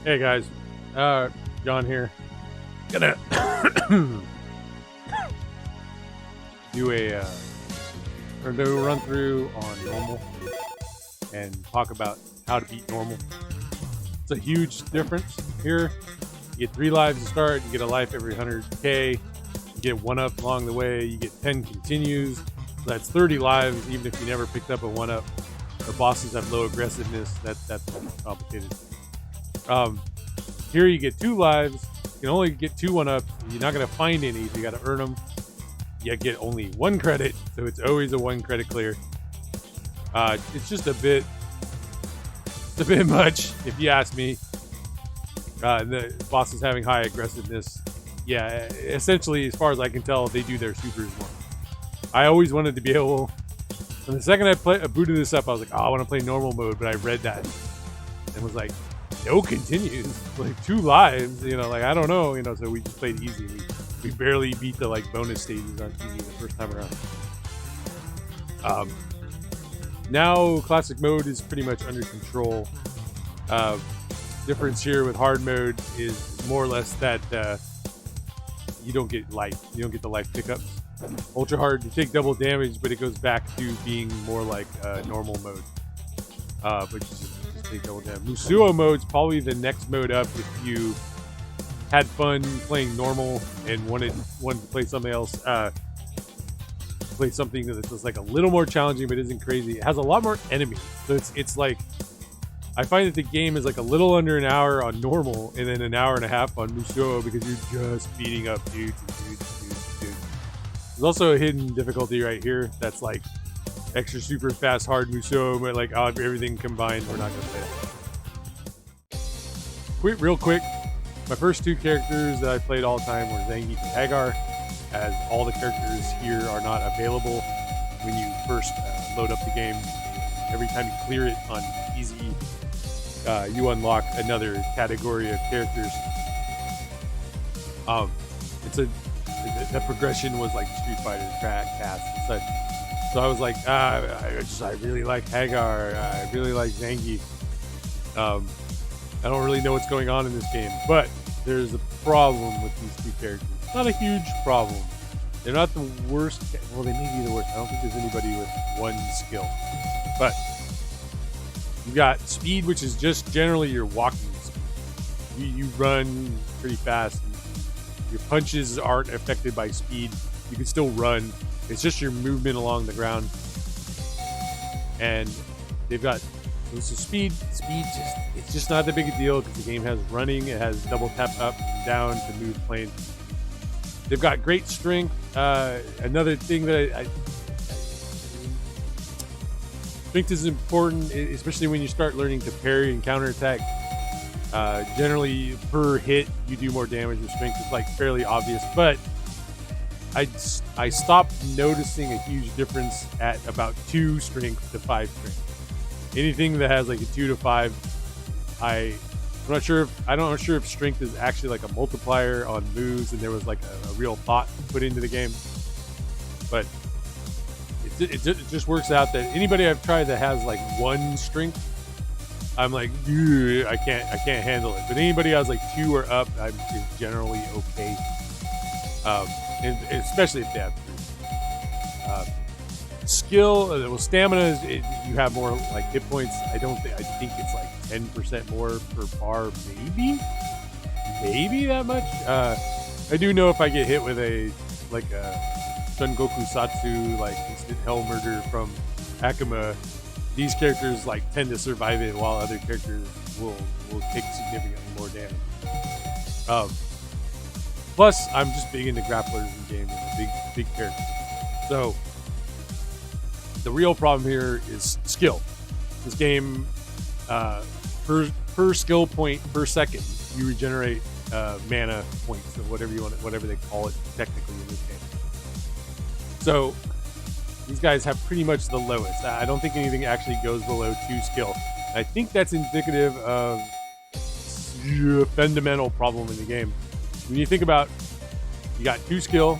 Hey guys, John here. Gonna do or do a run through on normal and talk about how to beat normal. It's a huge difference here. You get 3 lives to start. You get a life every 100k. You get 1-up along the way. You get 10 continues. So that's 30 lives, even if you never picked up a 1-up. The bosses have low aggressiveness. That's complicated. Here you get 2 lives. You can only get 2 1-ups. You're not going to find any, so you got to earn them. You get only 1 credit, so it's always a 1 credit clear. It's just a bit much, if you ask me. The bosses having high aggressiveness. Yeah, essentially, as far as I can tell, they do their supers more. I always wanted to be able. And the second I booted this up, I was like, oh, I want to play normal mode, but I read that and was like, no continues, like 2 lives, like I don't know, so we just played easy. We barely beat the bonus stages on easy the first time around. Now classic mode is pretty much under control. Difference here with hard mode is more or less that you don't get life. You don't get the life pickups. Ultra hard, you take double damage, but it goes back to being more like normal mode. But you just take double damage. Musuo mode's probably the next mode up if you had fun playing normal and wanted to play something else. Play something that's just like a little more challenging but isn't crazy. It has a lot more enemies, so it's like I find that the game is like a little under an hour on normal and then an hour and a half on Musuo because you're just beating up dudes. There's also a hidden difficulty right here that's like extra super fast hard Musuo, but like everything combined, we're not gonna play it. Real quick, my first 2 characters that I played all the time were Zangief and Hagar, as all the characters here are not available when you first load up the game. Every time you clear it on easy, you unlock another category of characters. The progression was like Street Fighter, Cast, and such. So I was like, I really like Hagar. I really like Zangief. I don't really know what's going on in this game, but there's a problem with these 2 characters. It's not a huge problem. They're not the worst. Well, they may be the worst. I don't think there's anybody with 1 skill. But you got speed, which is just generally your walking speed. You run pretty fast. Your punches aren't affected by speed. You can still run. It's just your movement along the ground. And they've got speed. It's just not that big a deal because the game has running. It has double tap up and down to move plane. They've got great strength. Another thing that strength is important, especially when you start learning to parry and counterattack. Generally, per hit, you do more damage with strength. It's like fairly obvious, but I stopped noticing a huge difference at about 2 strength to 5 strength. Anything that has like a 2 to 5, I'm not sure if strength is actually like a multiplier on moves, and there was like a real thought put into the game. But it just works out that anybody I've tried that has like 1 strength, I'm like, I can't handle it. But anybody who has like 2 or up, is generally okay. And especially if they have 3. Skill, well, stamina is you have more like hit points. I think it's like 10% more per bar, maybe that much. I do know if I get hit with a Son Goku Satsu like instant hell murder from Akuma, these characters like tend to survive it, while other characters will take significantly more damage. Plus, I'm just big into grapplers in games and big characters. So the real problem here is skill. This game, per skill point per second, you regenerate mana points or whatever they call it technically in this game. So these guys have pretty much the lowest. I don't think anything actually goes below 2 skill. I think that's indicative of a fundamental problem in the game. When you think about, you got 2 skill,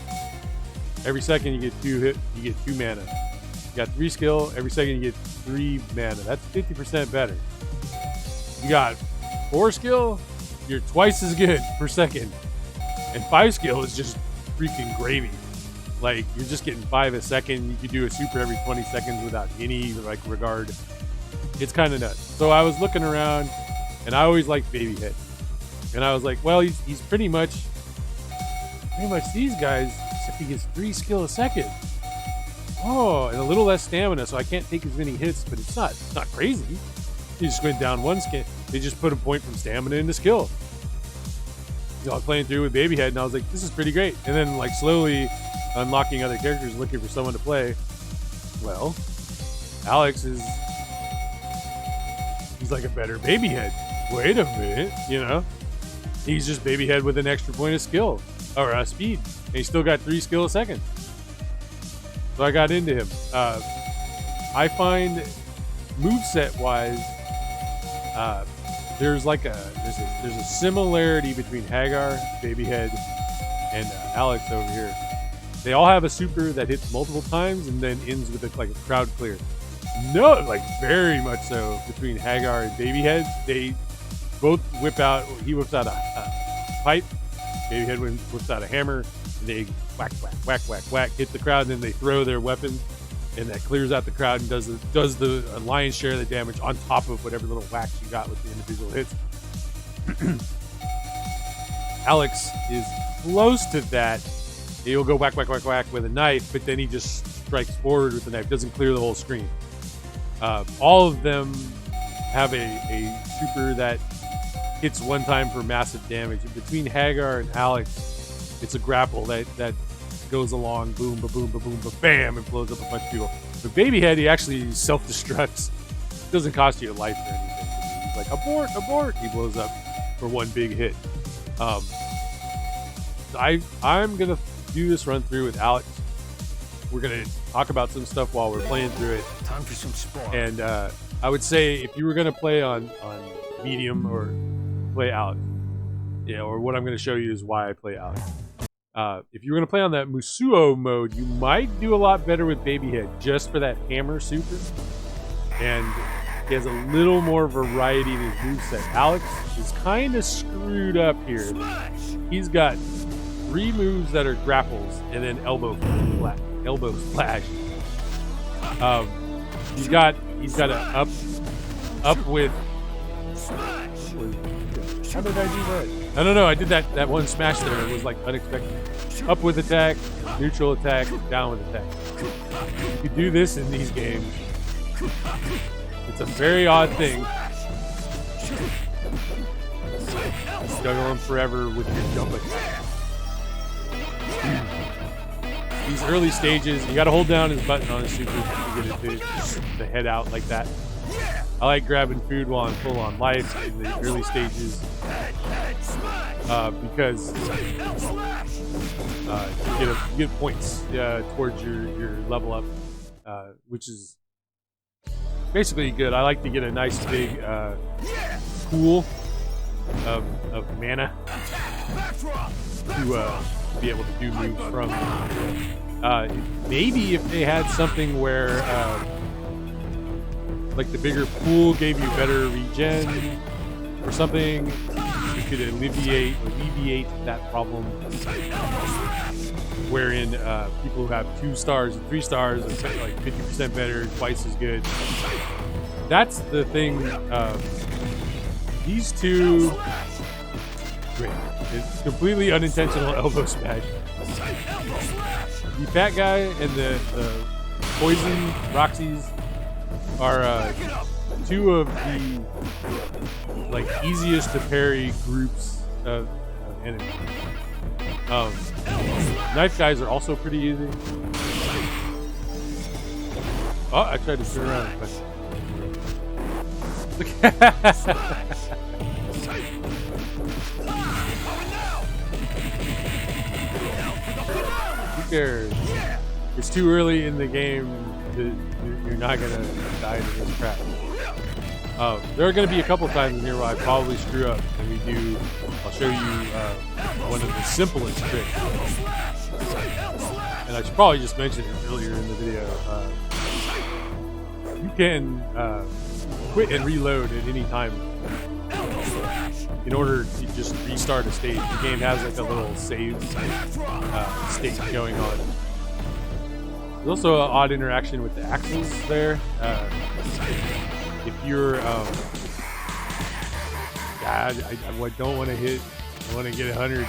every second you get 2 hit, you get 2 mana. You got 3 skill, every second you get 3 mana. That's 50% better. You got 4 skill, you're twice as good per second. And 5 skill is just freaking gravy. Like, you're just getting 5 a second. You could do a super every 20 seconds without any like regard. It's kind of nuts. So I was looking around, and I always liked Babyhead. And I was like, well, he's pretty much these guys, except he gets 3 skill a second. Oh, and a little less stamina, so I can't take as many hits, but it's not crazy. You just went down 1 skill. They just put a point from stamina into skill. I was playing through with Babyhead, and I was like, this is pretty great. And then, like, slowly unlocking other characters, looking for someone to play. Well, Alex he's like a better Babyhead. Wait a minute, you know? He's just Babyhead with an extra point of skill, or speed. And he's still got 3 skill a second. So I got into him. I find moveset-wise, there's a similarity between Hagar, Babyhead, and Alex over here. They all have a super that hits multiple times and then ends with a crowd clear. No, like very much so between Hagar and Babyhead. They both whip out. He whips out a pipe. Babyhead whips out a hammer. And they whack, whack, whack, whack, whack, hit the crowd, and then they throw their weapon, and that clears out the crowd and does the lion's share of the damage on top of whatever little whacks you got with the individual hits. Alex is close to that. He'll go whack, whack, whack, whack with a knife, but then he just strikes forward with the knife. Doesn't clear the whole screen. All of them have a super that hits one time for massive damage. And between Hagar and Alex, it's a grapple that goes along, boom, ba boom, ba boom, ba bam, and blows up a bunch of people. But Babyhead, he actually self-destructs. It doesn't cost you a life or anything. He's like, abort, abort. He blows up for one big hit. I'm gonna do this run through with Alex. We're gonna talk about some stuff while we're playing through it. Time for some sport. And I would say if you were gonna play on medium or play Alex, yeah, or what I'm gonna show you is why I play Alex. If you were gonna play on that Musuo mode, you might do a lot better with Babyhead just for that hammer super. And he has a little more variety in his moveset. Alex is kind of screwed up here. He's got 3 moves that are grapples and then elbow splash. He's got an up with. How did I do that? I don't know. I did that one smash there. It was like unexpected. Up with attack, neutral attack, down with attack. You could do this in these games. It's a very odd thing. Juggling forever with your jump attack. These early stages, you got to hold down his button on his super to get it to head out like that. I like grabbing food while I'm full on life in the early stages because you get points towards your level up, which is basically good. I like to get a nice big pool of mana to be able to do moves from. Maybe if they had something where like the bigger pool gave you better regen or something, you could alleviate that problem. Wherein people who have 2 stars and 3 stars are like 50% better, twice as good. That's the thing. These 2, great. It's completely unintentional elbow smash. The fat guy and the poison Roxy's are 2 of the like easiest to parry groups of enemies. Knife guys are also pretty easy. Oh, I tried to turn around, but look. Who cares? It's too early in the game. You're not gonna die to this crap. There are gonna be a couple times in here where I probably screw up, and I'll show you one of the simplest tricks. And I should probably just mention it earlier in the video. You can quit and reload at any time. in order to just restart a stage. The game has like a little save state going on. There's also an odd interaction with the axles there. If you're, God, I don't want to hit. I want to get 100.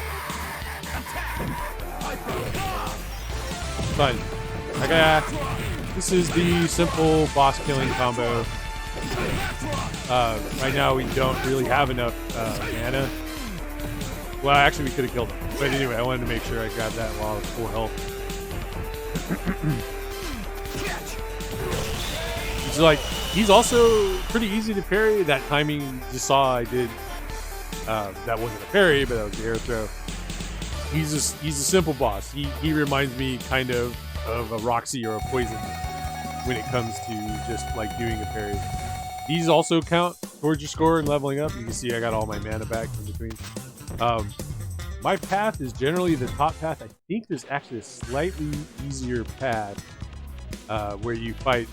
Fun. Okay, this is the simple boss killing combo. Right now we don't really have enough mana. Well, actually we could have killed him. But anyway, I wanted to make sure I grabbed that while I was full health. It's like, he's also pretty easy to parry. That timing you just saw I did, that wasn't a parry, but that was the air throw. He's a simple boss. He reminds me kind of a Roxy or a Poison when it comes to just like doing a parry. These also count towards your score and leveling up. You can see I got all my mana back in between. My path is generally the top path. I think there's actually a slightly easier path where you fight,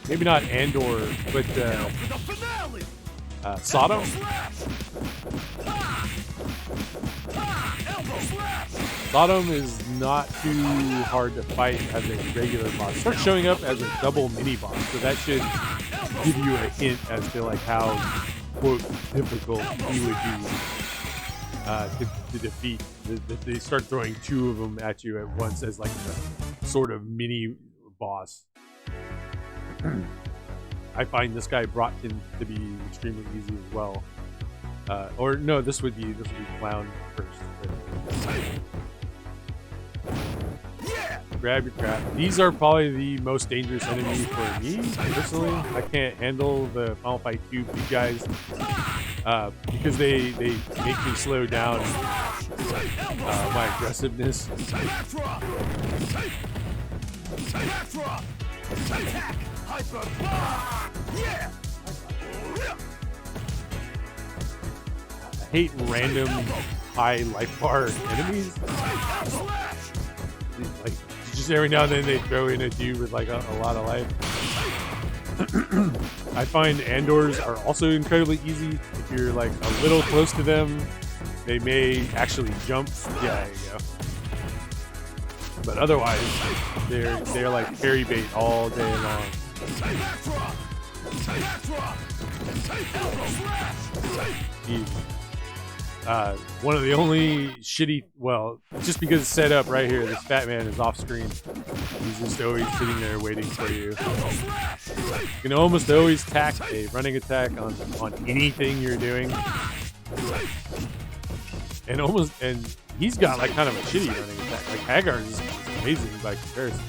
maybe not Andor, but Sodom. Sodom is not too hard to fight as a regular boss. It starts showing up as a double mini boss, so that should give you a hint as to like how quote difficult he would be to defeat. They start throwing two of them at you at once as like a sort of mini boss. I find this guy Brotkin to be extremely easy as well. Or no, this would be Clown first. Grab your crap. These are probably the most dangerous enemy for me personally. I can't handle the Final Fight 2 big guys because they make me slow down my aggressiveness. I hate random high life bar enemies. Like, just every now and then they throw in a dude with like a lot of life. I find Andors are also incredibly easy. If you're like a little close to them, they may actually jump. Yeah, there you go. But otherwise, they're like parry bait all day long. Easy. One of the only shitty, well, just because it's set up right here, this fat man is off screen. He's just always sitting there waiting for you. You can almost always tack a running attack on anything you're doing. And he's got like kind of a shitty running attack. Like Hagar's is amazing by comparison.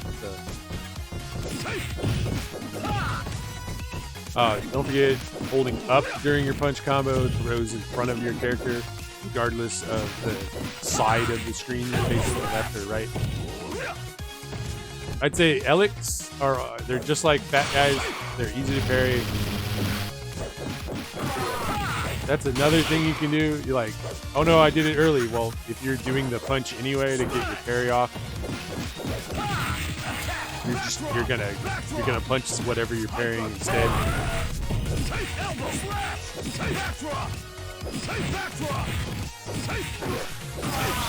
Don't forget holding up during your punch combo throws in front of your character, regardless of the side of the screen you're facing, left or right. I'd say Elix they're just like fat guys. They're easy to parry. That's another thing you can do. You're like, oh no, I did it early. Well, if you're doing the punch anyway to get your parry off, you're gonna punch whatever you're parrying instead.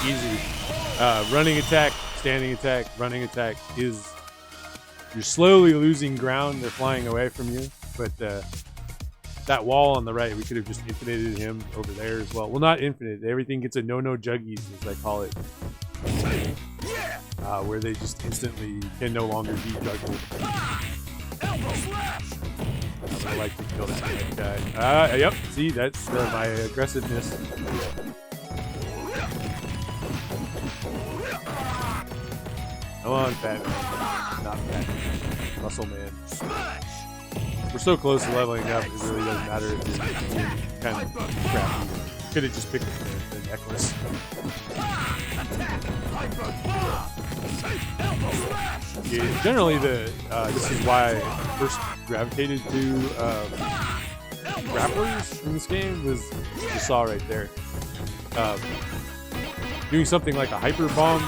Easy. Running attack, standing attack, running attack is, you're slowly losing ground. They're flying away from you, but that wall on the right, we could have just infinited him over there as well. Well, not infinite. Everything gets a no juggies, as I call it. Where they just instantly can no longer be juggled. I would like to kill that guy. Yep, see, that's my aggressiveness. Come on, fat man. Not fat man. Muscle man. We're so close to leveling up, it really doesn't matter if you're kind of crappy. Could have just picked the necklace. Yeah, generally, this is why I first gravitated to grapplers in this game, was you saw right there. Doing something like a hyper bomb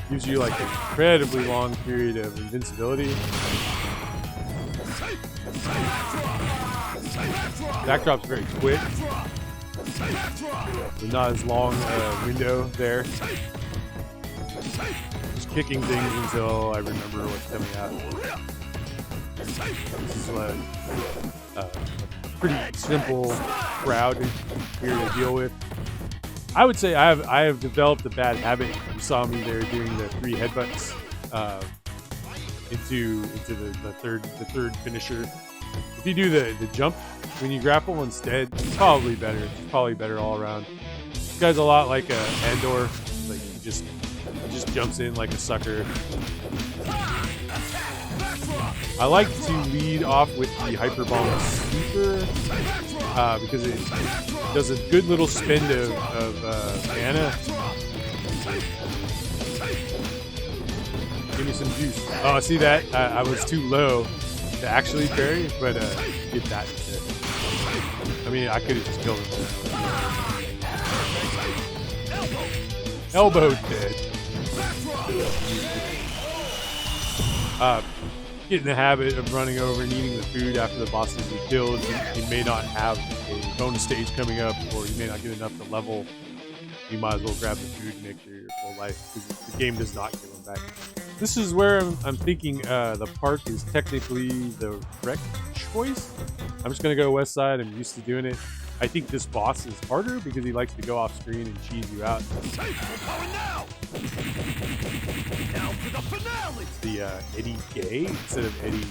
gives you like an incredibly long period of invincibility. Backdrop's very quick. There's not as long a window there. Just kicking things until I remember what's coming out. This is a pretty simple crowd here to deal with. I would say I have developed a bad habit. You saw me there doing the 3 headbutts into the third finisher. If you do the jump when you grapple instead, it's probably better. It's probably better all around. This guy's a lot like Andor. Like he just jumps in like a sucker. I like to lead off with the Hyperbolic Sweeper because it does a good little spend of mana. Give me some juice. Oh, see that? I was too low to actually parry, but get that instead. I mean, I could have just killed him. Elbow dead. Get in the habit of running over and eating the food after the boss has been killed. You may not have a bonus stage coming up, or you may not get enough to level. You might as well grab the food and make sure your full life, because the game does not give them back. This is where I'm thinking the park is technically the correct choice. I'm just going to go west side. I'm used to doing it. I think this boss is harder because he likes to go off screen and cheese you out. It's the Eddie Gay instead of Eddie T.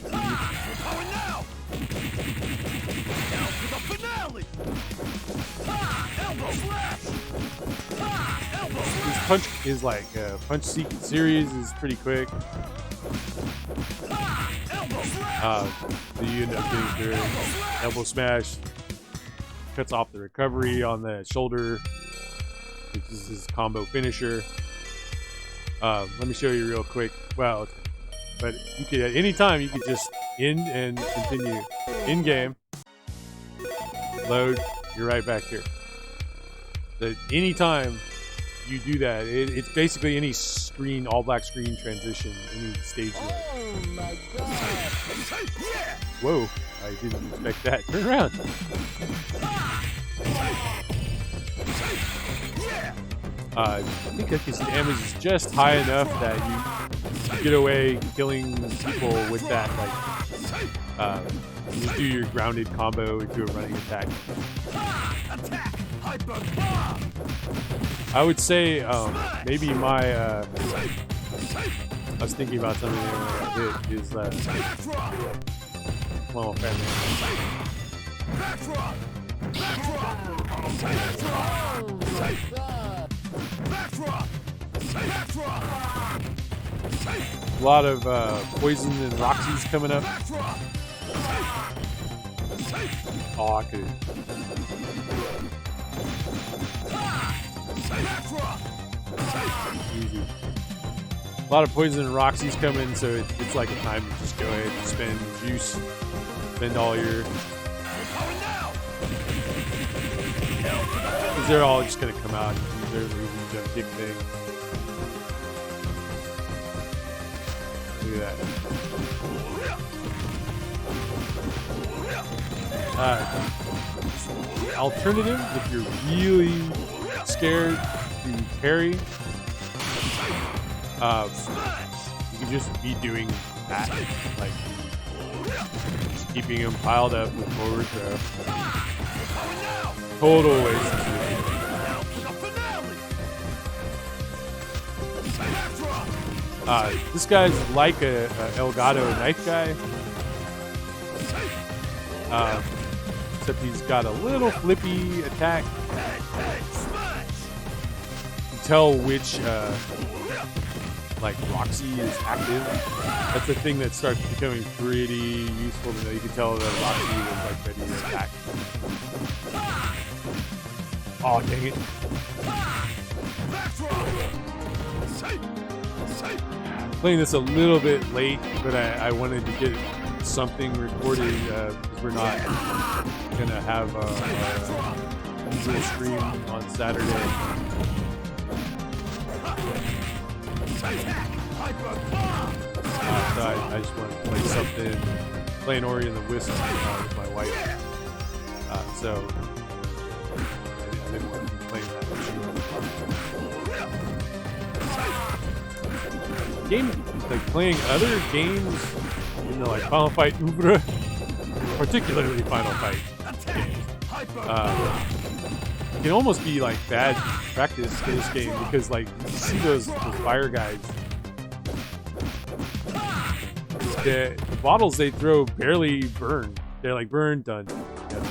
His punch is like punch series is pretty quick. So you end up getting through elbow smash. Cuts off the recovery on the shoulder, which is his combo finisher. Let me show you real quick. Well, but you could at any time you could just end and continue in game. Load. You're right back here. At any time you do that, it's basically any screen, all black screen transition, any stage. Oh my god! Whoa! I didn't expect that. Turn around. I think his damage is just high enough that you get away killing people with that. Like, you just do your grounded combo into a running attack. I would say maybe my. I was thinking about something there when I hit is well, a lot of poison and Roxy's coming up. Oh, I could. Easy. A lot of poison and Roxy's coming, so it's like a time to just go ahead and spend juice, spend all your. Because they're all just gonna come out and use their reasons to kick things. Look at that. The alternative, if you're really scared to parry, you can just be doing that, like just keeping them piled up with forward throw. Total waste of time. This guy's like a Elgato knife guy, except he's got a little flippy attack. You can tell which like Roxy is active. That's the thing that starts becoming pretty useful to know. You can tell that Roxy is like ready to attack. Oh, dang it. Playing this a little bit late, but I wanted to get something recorded because we're not going to have a usual stream on Saturday. So I just wanted to play something, play an Ori and the Wisp with my wife. So I didn't want to be playing that much. Game, like playing other games, you know, like Final Fight Oeuvre, particularly Final Fight games, can almost be like bad practice for this game because like you see those fire guys. The bottles they throw barely burn. They're like burn, done. Yeah.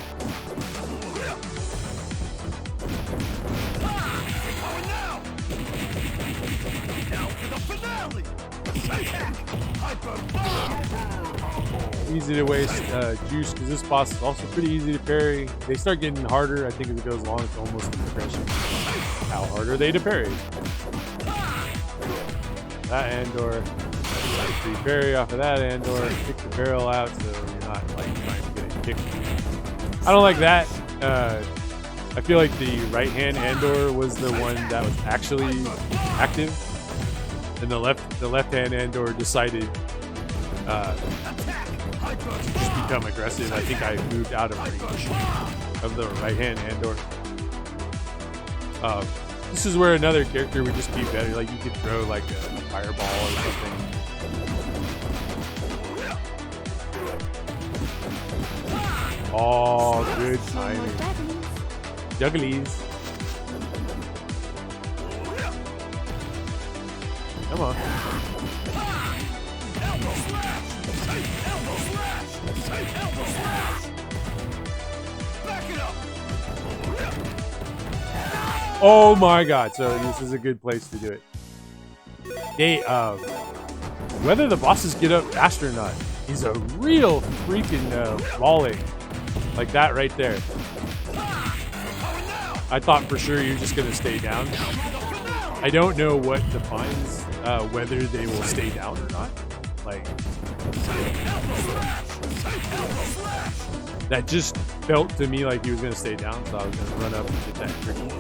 Easy to waste juice because this boss is also pretty easy to parry. They start getting harder, I think, as it goes along. It's almost an impression how hard are they to parry. That Andor, free parry off of that Andor, kick the barrel out so you're not like trying to get it kicked. I don't like that. I feel like the right hand Andor was the one that was actually active, and the left hand Andor decided to just become aggressive. I think I moved out of range of the right hand Andor. This is where another character would just be better. Like you could throw like a fireball or something. Oh, good timing. Jugglies. Come on. Oh my god, so this is a good place to do it. They, whether the bosses get up fast or not, he's a real freaking volley. Like that right there. I thought for sure you're just gonna stay down. I don't know what defines whether they will stay down or not. Like, that just felt to me like he was gonna stay down, so I was gonna run up and get that tricky.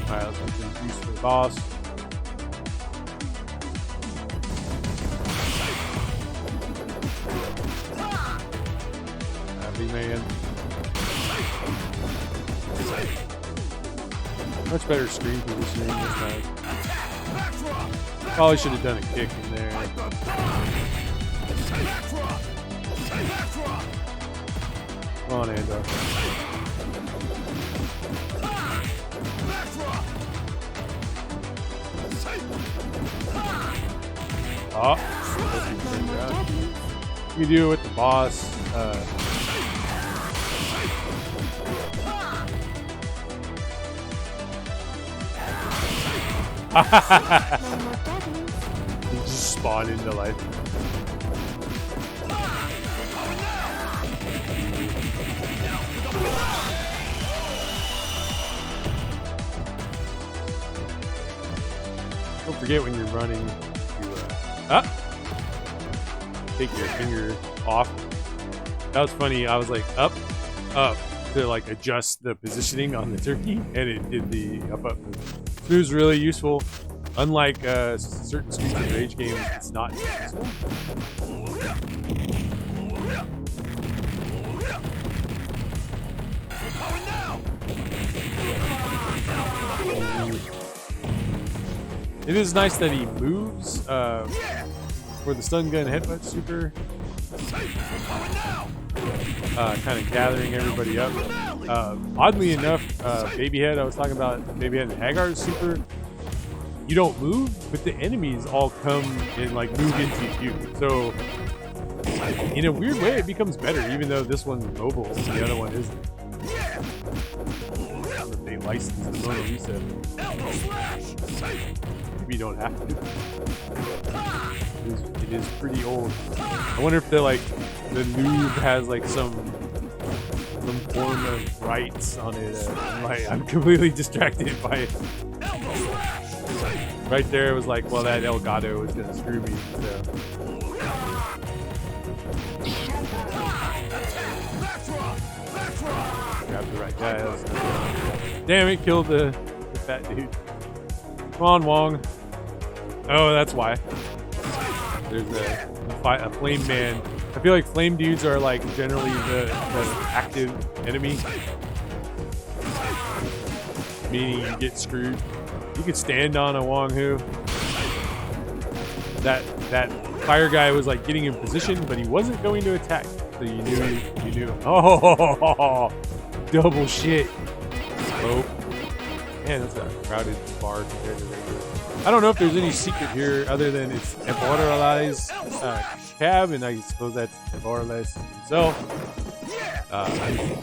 Alright, let's get some juice for the boss. Happy man. Much better screen positioning this time. Probably should have done a kick in there. Come on, Andor. Oh, you do it with the boss. You just spawn into life. Don't forget when you're running to take your finger off. That was funny. I was like up to like adjust the positioning on the turkey, and it did the up move. It was really useful. Unlike certain Streets of Rage games, it's not useful. It is nice that he moves for the stun gun headbutt super. Kind of gathering everybody up. Oddly enough, Babyhead, I was talking about Babyhead and Hagar's super. You don't move, but the enemies all come and like move into you. So in a weird way, it becomes better, even though this one's mobile and the other one isn't. They license the Mona Lisa. Maybe you don't have to. It is pretty old. I wonder if the noob has like some form of rights on it. I'm completely distracted by it. Right there, it was like, well, that Elgato was gonna screw me. So. Grab the right guy. Damn it! Killed the fat dude. Come on, Wong. Oh, that's why. There's a flame man. I feel like flame dudes are like generally the active enemy, meaning you get screwed. You could stand on a Wong Hu. That fire guy was like getting in position, but he wasn't going to attack. So you knew. Oh, double shit. Oh, man, that's a crowded bar compared to regular. I don't know if there's any secret here other than it's Eborlai's cab, and I suppose that's Eborlais himself.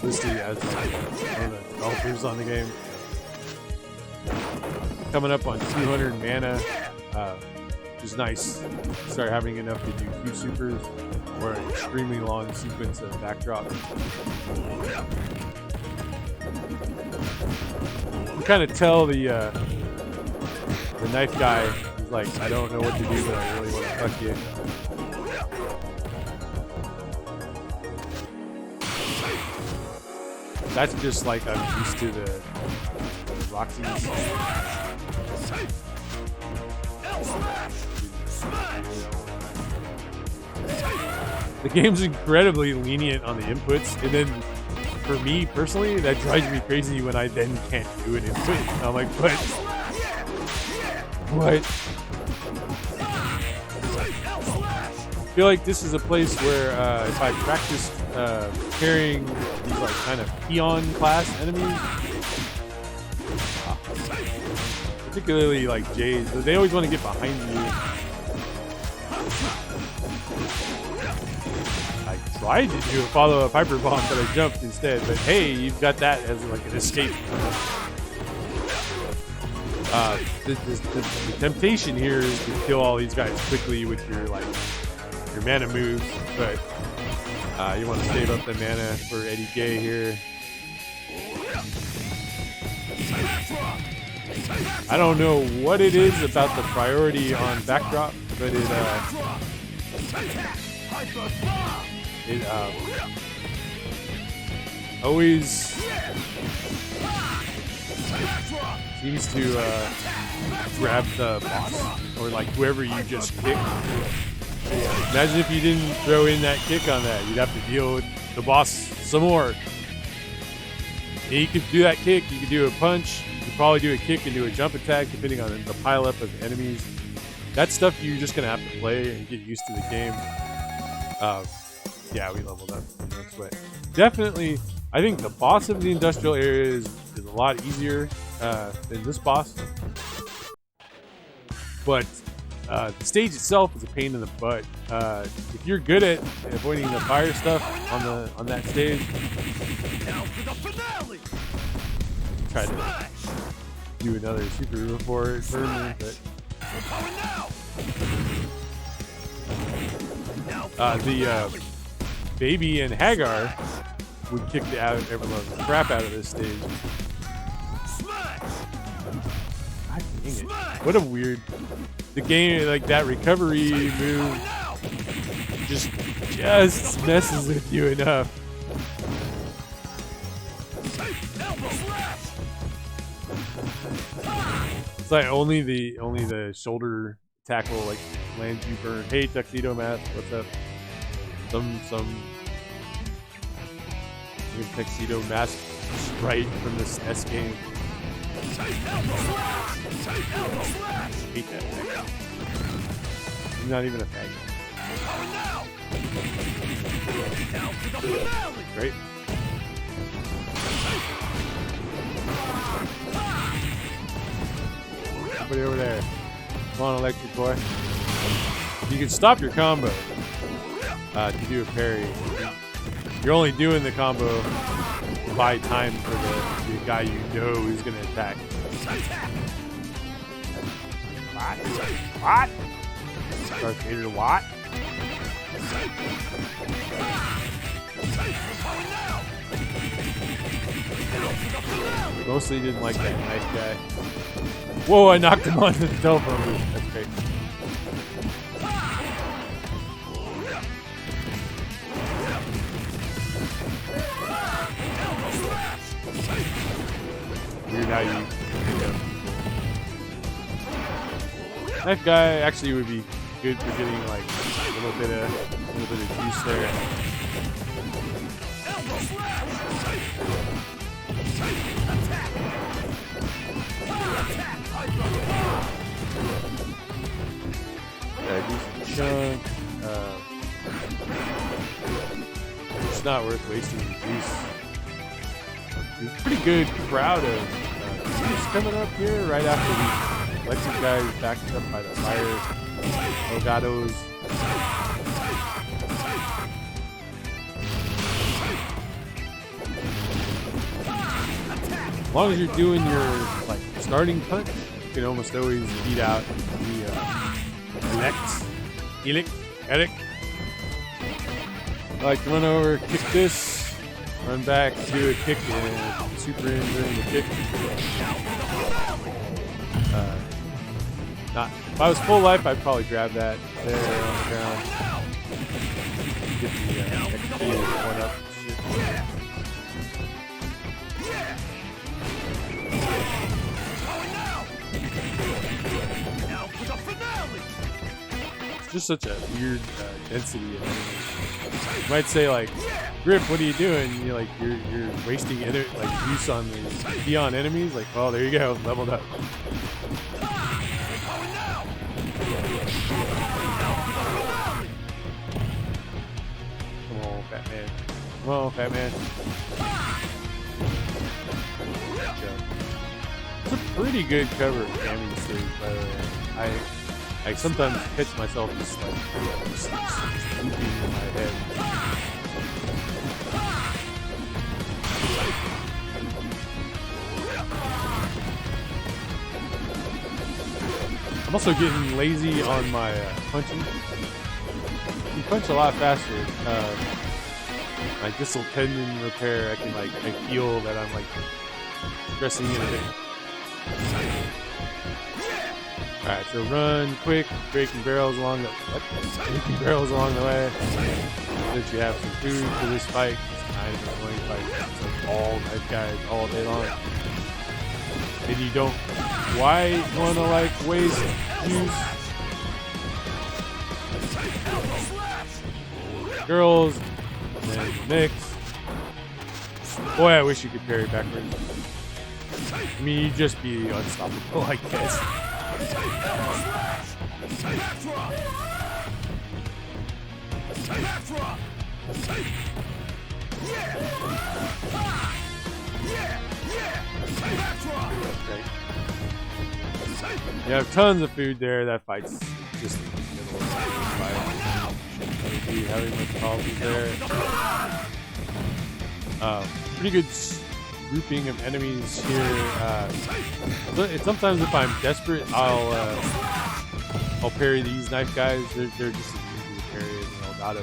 Listed as one of the developers on the game. Coming up on 200 mana, which is nice. Start having enough to do 2 supers or an extremely long sequence of backdrop. You kind of tell the knife guy is like, I don't know what to do, but I really want to fuck you. That's just like I'm used to the Roxy's. The game's incredibly lenient on the inputs, and then for me personally, that drives me crazy when I then can't do an input. I'm like, what? I feel like this is a place where if I practiced carrying these like kind of peon class enemies, particularly like Jays, they always want to get behind you. I tried to do a follow-up hyper bomb, but I jumped instead. But hey, you've got that as like an escape. The temptation here is to kill all these guys quickly with your mana moves, but you want to save up the mana for Eddie Gay here. I don't know what it is about the priority on backdrop, but it always seems to grab the boss or like whoever you just kicked. Imagine if you didn't throw in that kick on that. You'd have to deal with the boss some more. And you could do that kick, you could do a punch, you could probably do a kick and do a jump attack depending on the pileup of enemies. That's stuff you're just going to have to play and get used to the game. Yeah, we leveled up. No sweat. Definitely, I think the boss of the industrial area is a lot easier than this boss. But the stage itself is a pain in the butt. If you're good at avoiding the fire stuff on that stage, try to do another super before it burns me, but the Baby and Hagar would kick the crap out of this stage. God dang it. What a weird... The game, like that recovery move just messes with you enough. It's like only the shoulder tackle like lands you burn. Hey, Tuxedo Mask, what's up? Some Tuxedo Mask sprite from this S game. Hate that thing. He's not even a fag. Great. Somebody over there. Come on, electric boy. You can stop your combo to do a parry. You're only doing the combo to buy time for the guy you know who's going to attack. What? Darth Vader, what? Mostly didn't like that nice guy. Whoa, I knocked him onto the telephone booth. That's great. Weird how you pick up. That guy actually would be good for getting like a little bit of juice there. Yeah, decent chunk. It's not worth wasting the juice. There's a pretty good crowd of juice coming up here right after we let these guys backed up by the fire. Elgatos. As long as you're doing your like starting punch, you can almost always beat out the Eric. I like to run over, kick this, run back, do a kick, and super in during the kick. If I was full life, I'd probably grab that there on the ground. Get the XP one up. It's just such a weird density of enemies. You might say like, Grip, what are you doing? You're like you're wasting like juice on the peon enemies. Like, well, there you go, leveled up. Come on, Batman. Come on, Batman. It's a pretty good cover of Gaming series, by the way. I sometimes catch myself just like looping in my head. I'm also getting lazy on my punching. You punch a lot faster. My distal tendon repair, I feel that I'm like stressing in a bit. Alright, so run quick, breaking barrels along the way. Since you have some food for this fight, it's kind of an annoying fight. It's like all knife guys all day long. And you don't quite want to like waste juice. Girls, and then mix. Boy, I wish you could parry backwards. I mean, you'd just be unstoppable like this. Okay. You have tons of food there. That fight's just in the middle of the fight. Shouldn't be having much problems there. Pretty good grouping of enemies here. Sometimes if I'm desperate, I'll parry these knife guys. They're just as easy to parry as an Elgato.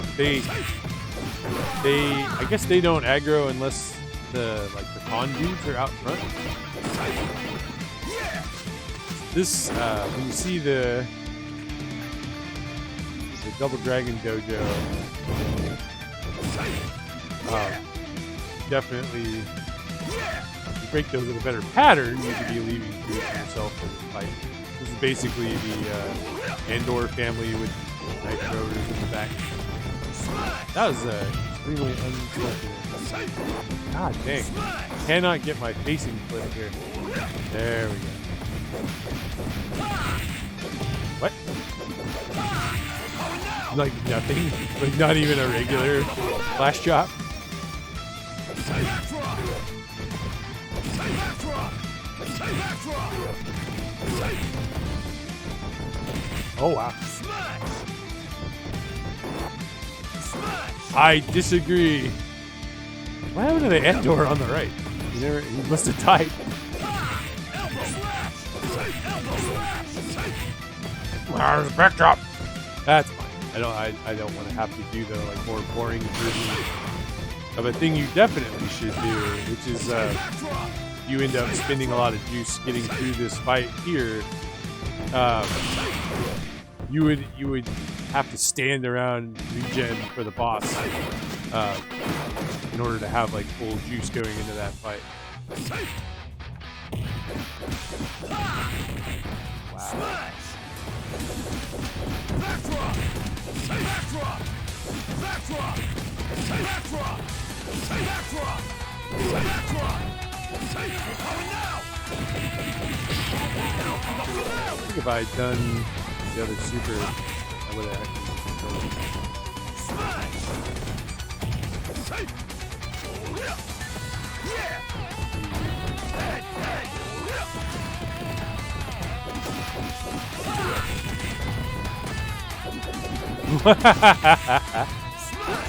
I guess they don't aggro unless the con dudes are out front. This when you see the Double Dragon Dojo, definitely. Break those in a better pattern, you could be leaving food for yourself for this fight. This is basically the Andor family with knife throwers in the back. That was extremely unfortunate. God dang. Cannot get my facing flip here. There we go. What? Like nothing? Like not even a regular flash chop? Oh wow. I disagree. What happened to the Andor on the right? He must have died. Backdrop. That's fine. I don't want to have to do the more boring version of a thing you definitely should do, which is you end up spending a lot of juice getting through this fight here. You would have to stand around regen for the boss in order to have full juice going into that fight. Wow. I think if I had done the other super, I would have actually done it.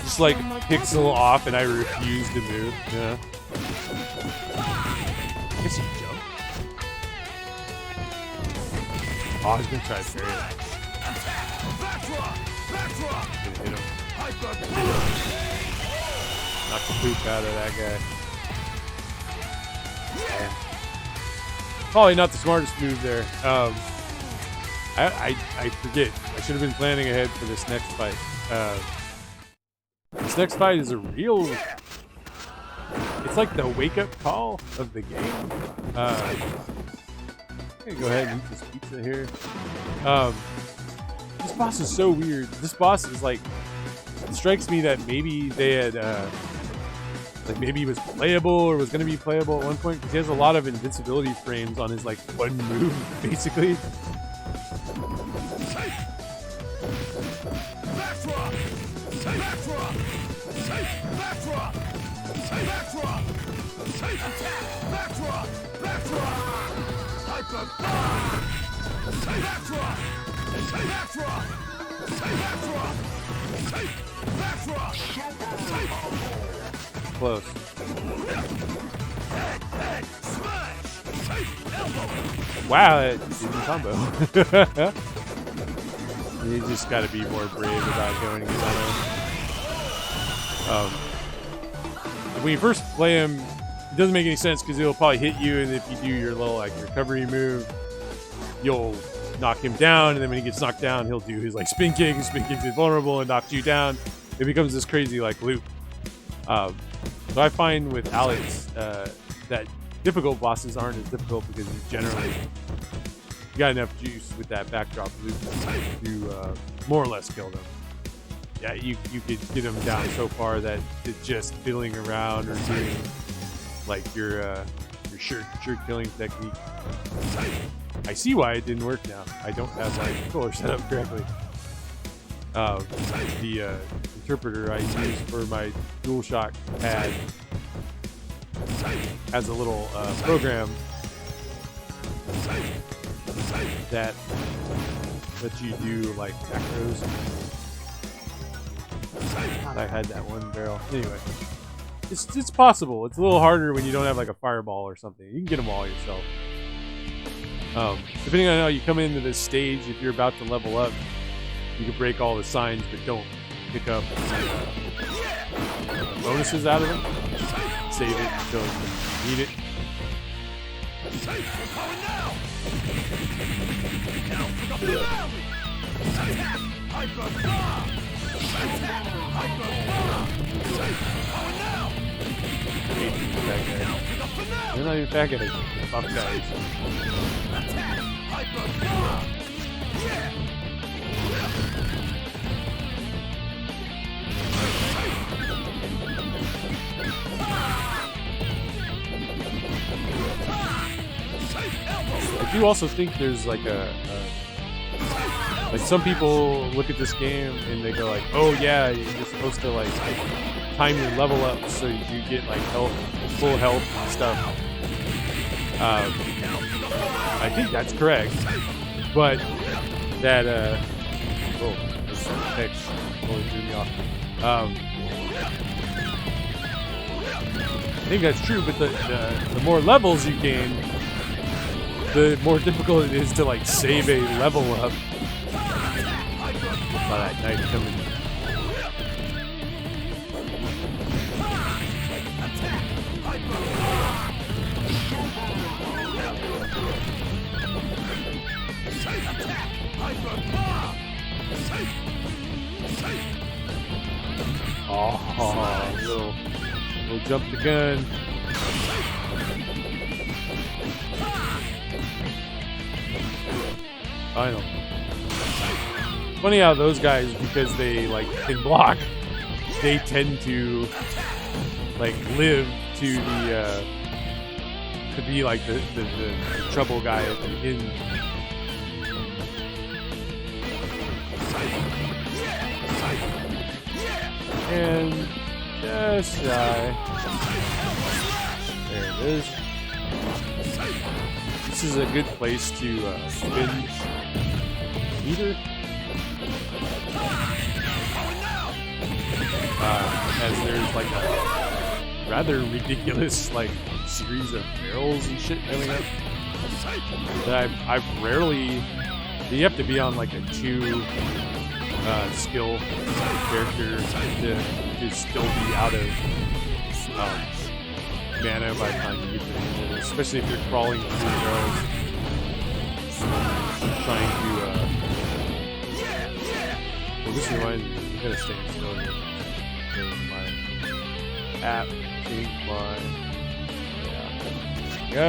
Just like pixel off, and I refuse to move. Yeah. I guess you jump. Oh, I was gonna try to parry it. Gonna hit him. Knock the poop out of that guy. Probably not the smartest move there. I forget. I should have been planning ahead for this next fight. This next fight is a real... It's like the wake-up call of the game. I'm gonna go ahead and eat this pizza here. This boss is so weird. This boss is like... It strikes me that maybe they had... like maybe he was playable or was going to be playable at one point, because he has a lot of invincibility frames on his like one move, basically. Close. Wow, it didn't combo. You just gotta be more brave about going against him. When you first play him, it doesn't make any sense because he'll probably hit you, and if you do your little like recovery move, you'll knock him down, and then when he gets knocked down, he'll do his like spin kick. His spin kick's invulnerable and knocks you down. It becomes this crazy like loop. So I find with Alex that difficult bosses aren't as difficult because you generally got enough juice with that backdrop loop to more or less kill them. Yeah, you could get them down so far that it's just fiddling around or doing like your shirt killing technique. I see why it didn't work now. I don't have my controller set up correctly. The interpreter I use for my DualShock pad has a little program that lets you do like macros. I had that one barrel. Anyway, it's possible. It's a little harder when you don't have like a fireball or something. You can get them all yourself. Depending on how you come into this stage, if you're about to level up, you can break all the signs, but don't pick up bonuses out of them. Save it until you need it. They're not even fat guys. They're buff guys. I do also think there's like like some people look at this game and they go like, oh yeah, you're supposed to like time your level up so you get like health, full health and stuff. I think that's correct, but that oh, this text totally threw me off. I think that's true, but the more levels you gain, the more difficult it is to like save a level up. Saw that knife coming. Oh, little jump the gun. Final. funny how those guys, because they like can block, they tend to like live to the to be like the trouble guy at the end. And just shy. There it is. This is a good place to spin meter. As there's like a rather ridiculous like series of barrels and shit coming up that I've rarely. You have to be on like a 2 skill character to still be out of mana by the time you get to the end of it, especially if you're crawling through the barrels, trying to. Well, this reminds me, I'm gonna stay still here. My app, think my. Yeah. There we go.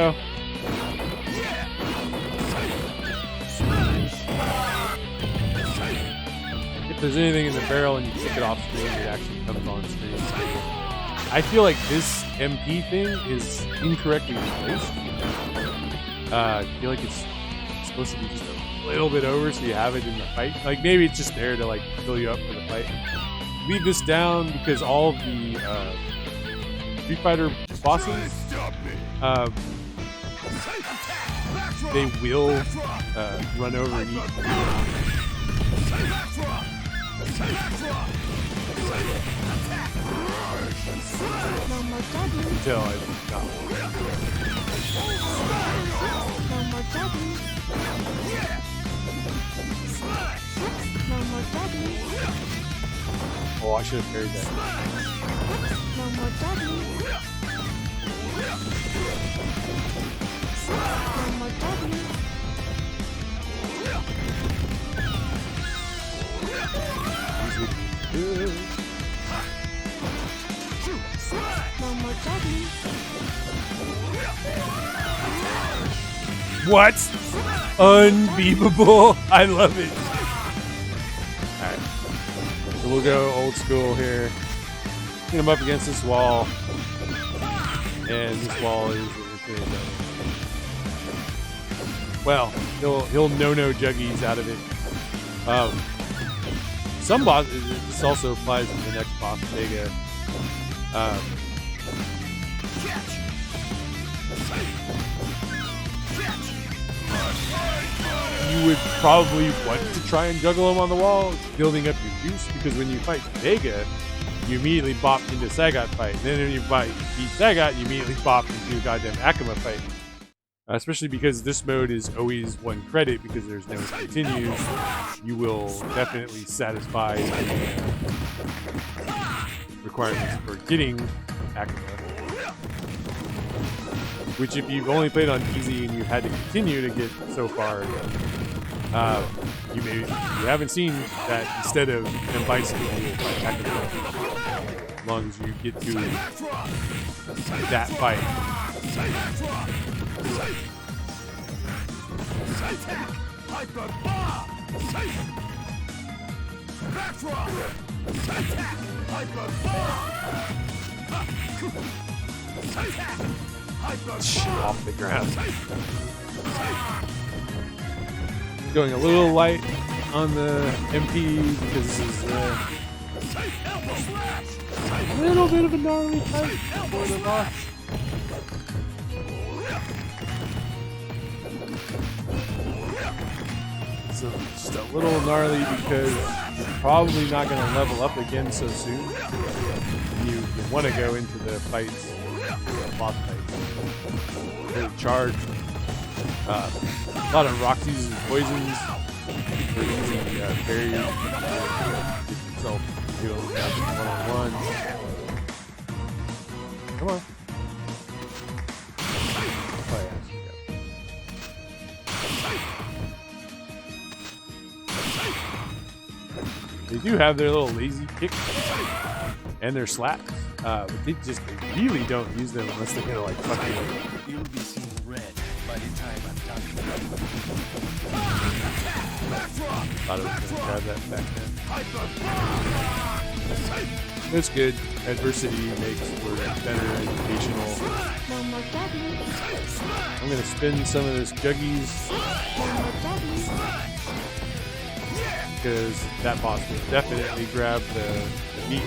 If there's anything in the barrel and you kick it off screen, it actually comes on screen. I feel like this MP thing is incorrectly placed. I feel like it's supposed to be just a little bit over so you have it in the fight. Like maybe it's just there to like fill you up for the fight. Leave this down because all of the Street Fighter bosses, they will run over and eat. Until I got Oh, I should have carried that. What? Unbeatable. I love it. Alright. So we'll go old school here. Get him up against this wall. And this wall is well, he'll no juggies out of it. Some bosses, this also applies to the next boss, Vega. You would probably want to try and juggle him on the wall, building up your juice, because when you fight Vega, you immediately bop into Sagat fight. And then when you beat Sagat, you immediately bop into a goddamn Akuma fight. Especially because this mode is always 1 credit because there's no continues. You will definitely satisfy the requirements for getting Akuma. Which if you've only played on easy and you've had to continue to get so far, you haven't seen that instead of them bicycle, you will fight Akuma. As long as you get to that fight. Off the ground. Going a little light on the MP because this is a little bit of a gnarly fight for the boss. So just a little gnarly because you're probably not going to level up again so soon. You want to go into the fights, boss fights, really charged. A lot of Roxy's and poisons for using parries. Get yourself healed down to 1-on-1. Come on. Oh, yeah. They do have their little lazy kicks and their slaps, but they really don't use them unless they're gonna like fucking. You'll be seen red by Thought I was going to grab that back then. It's good. Adversity makes for better educational. I'm going to spin some of this juggies because that boss will definitely grab the meat.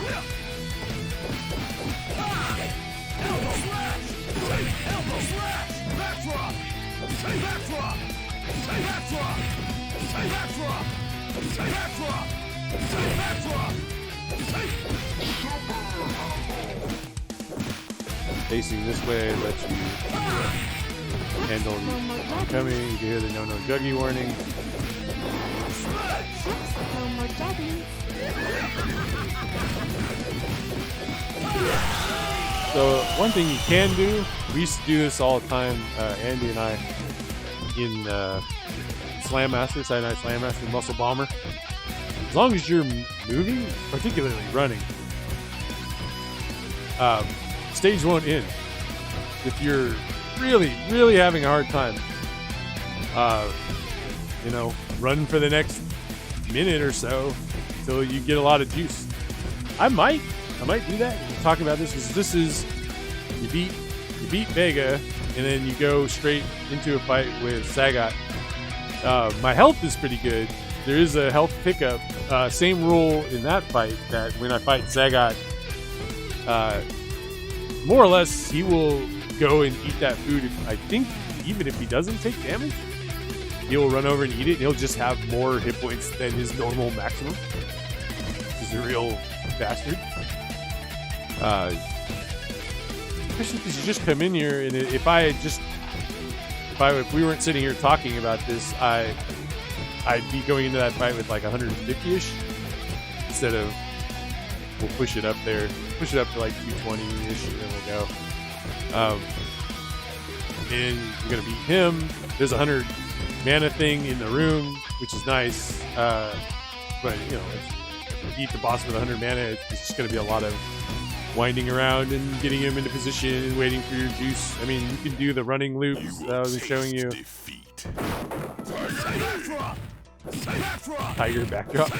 Facing this way lets you handle the coming. You can hear the no juggy warning. So one thing you can do, we used to do this all the time, Andy and I, in Slam Master, Saturday Night Slam Master, Muscle Bomber. As long as you're moving, particularly running, stage won't end. If you're really having a hard time, run for the next minute or so until you get a lot of juice. I might do that. We're talking about this because this is you beat Vega and then you go straight into a fight with Sagat. My health is pretty good. There is a health pickup. Same rule in that fight that when I fight Sagat, more or less he will go and eat that food. I think even if he doesn't take damage, he'll run over and eat it. And he'll just have more hit points than his normal maximum. He's a real bastard. Especially because you just come in here, and if we weren't sitting here talking about this, I'd be going into that fight with like 150-ish instead of we'll push it up there, push it up to like 220-ish, and then we'll go. And you're gonna beat him. There's a 100 mana thing in the room, which is nice. But if you beat the boss with 100 mana, it's just gonna be a lot of winding around and getting him into position and waiting for your juice. I mean, you can do the running loops that I was showing you. Tiger backdrop.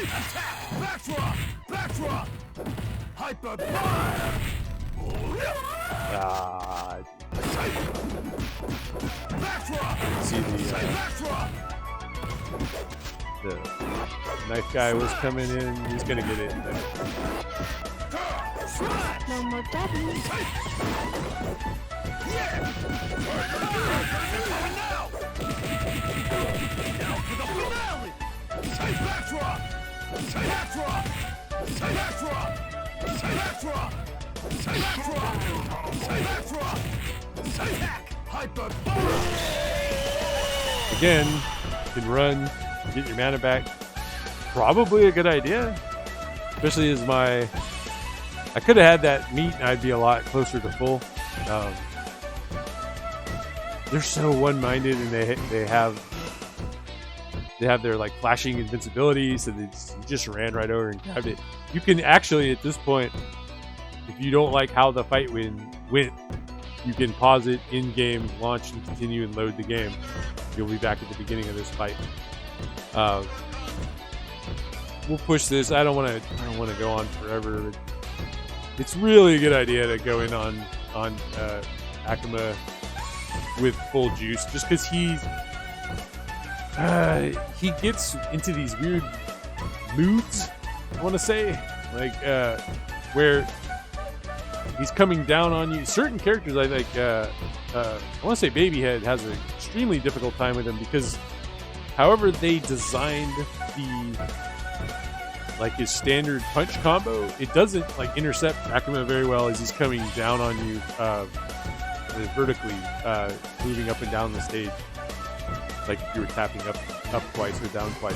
See the knife guy was coming in. He's gonna get it. No more W's. Again, you can run, get your mana back. Probably a good idea, especially as I could have had that meat and I'd be a lot closer to full. They're so one-minded, and they have their like flashing invincibility, so they just ran right over and grabbed it. You can actually, at this point, if you don't like how the fight went, you can pause it in-game, launch, and continue and load the game. You'll be back at the beginning of this fight. We'll push this. I don't want to go on forever. It's really a good idea to go in on Akuma with full juice, just because he gets into these weird moods. I want to say, like where he's coming down on you. Certain characters, I think, I want to say Babyhead has an extremely difficult time with him because, however they designed his standard punch combo, it doesn't like intercept Akuma very well as he's coming down on you vertically, moving up and down the stage, like if you were tapping up twice or down twice.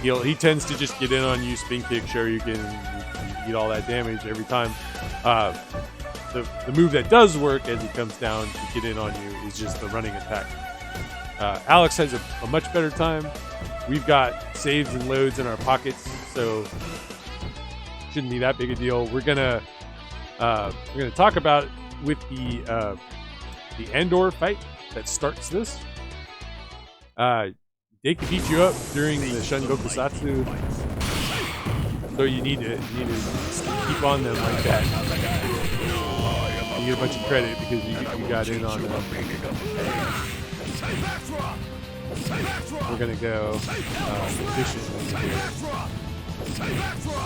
He tends to just get in on you, spin kick, sure you can eat all that damage every time. The move that does work as he comes down to get in on you is just the running attack. Alex has a much better time. We've got saves and loads in our pockets, so shouldn't be that big a deal. We're gonna talk about with the the Andor fight that starts this. They can beat you up during the Shungoku Satsu, so you need to keep on them like that. You get a bunch of credit because you got in on them. We're gonna go efficiently here.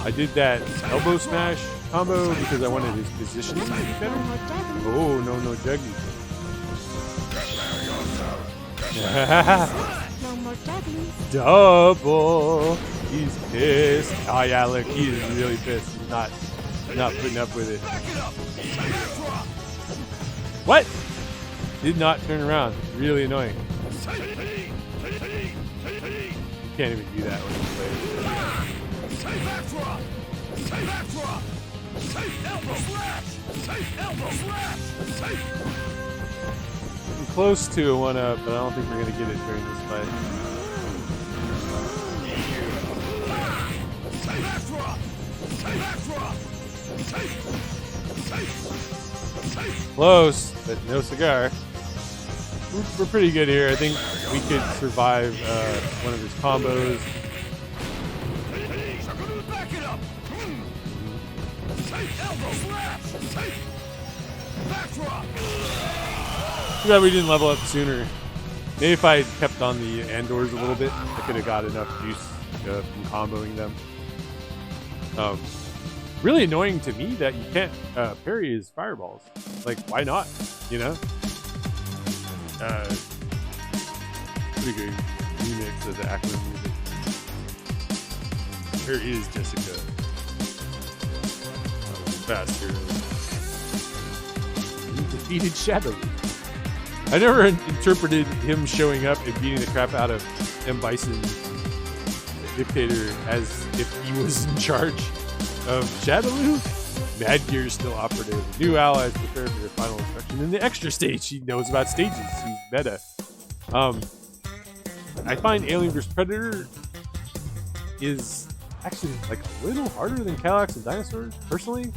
I did that elbow smash combo because I wanted his positioning to be better. Oh, no juggy. No more juggies. Double. He's pissed. Oh yeah, look, he is really pissed. He's not putting up with it. What? Did not turn around. Really annoying. You can't even do that when you play. I'm close to a 1-up, but I don't think we're gonna get it during this fight. Close, but no cigar. We're pretty good here. I think we could survive one of his combos. Too bad we didn't level up sooner. Maybe if I had kept on the Andors a little bit, I could have got enough juice from comboing them. Really annoying to me that you can't parry his fireballs. Like, why not? You know? Pretty good remix of the Akron music. Where is Jessica? Faster. He defeated Shadow. I never interpreted him showing up and beating the crap out of M. Bison Dictator as if he was in charge of Shadowloo. Mad Gear is still operative. New allies prepare for their final inspection. In the extra stage, he knows about stages. He's meta. I find Alien vs Predator is actually like a little harder than Cadillacs and Dinosaurs, personally.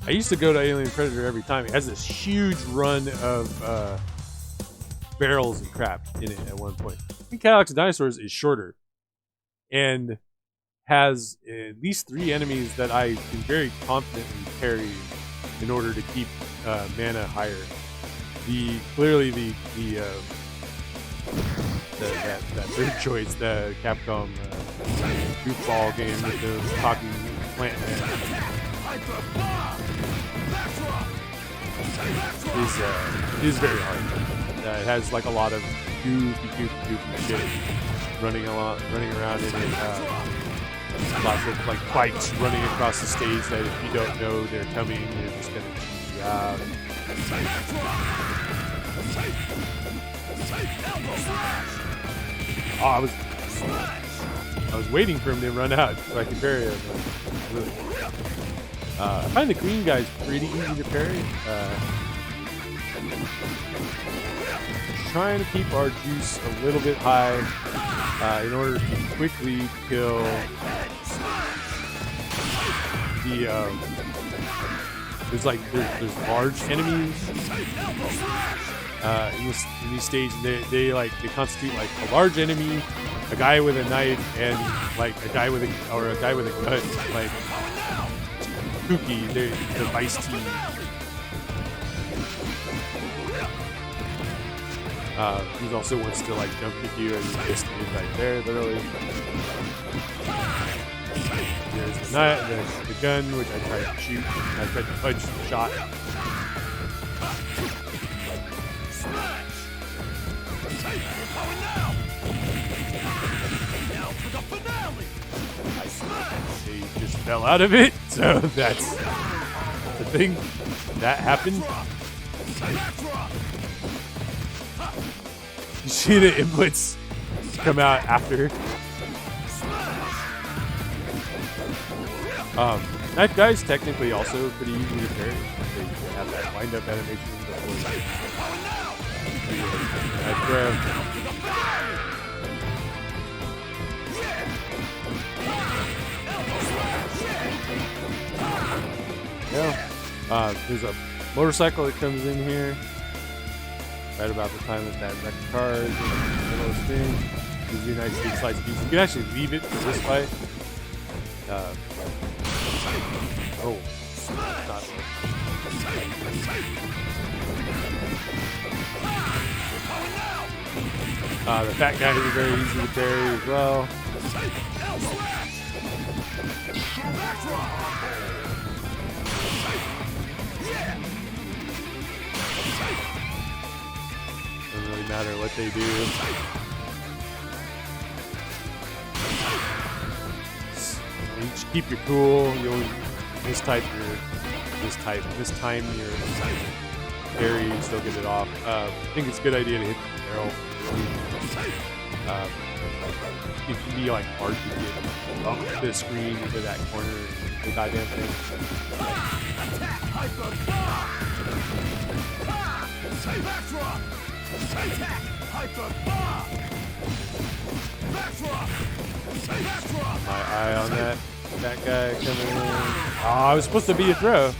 I used to go to Alien Predator every time. It has this huge run of barrels and crap in it at one point. I think Cadillacs and Dinosaurs is shorter and has at least 3 enemies that I can very confidently parry in order to keep mana higher. Clearly that third choice, the Capcom goofball game with the talking plant man, is very hard. It has like a lot of goofy shit running around in it. Lots of like fights running across the stage that if you don't know they're coming, they're just gonna cheat you out. Oh, I was waiting for him to run out so I could parry him. Really. I find the green guys pretty easy to parry. Trying to keep our juice a little bit high in order to quickly kill the there's large enemies in these stages. They constitute like a large enemy, a guy with a knife, and like a guy with a gun. Like kooky, the Vice team. He also wants to like jump kick you, and you just right there, literally. There's the knife, there's the gun, which I tried to shoot. I tried to punch the shot. He just fell out of it, so that's the thing that happened. You see the inputs come out after. Knife guy's technically also pretty easy to parry. They have that wind up animation before knife grab. Yeah. There's a motorcycle that comes in here right about the time that wrecked car is in the middle of the thing. Gives you a nice big slice piece. You can actually leave it for this fight. Oh, not. The fat guy is very easy to parry as well. Doesn't really matter what they do. You just keep your cool. You always mistype your time your parry, you still get it off. I think it's a good idea to hit the barrel. It can be like hard to get off the screen into that corner the goddamn thing. My eye on that guy coming in. Oh, I was supposed to be a throw.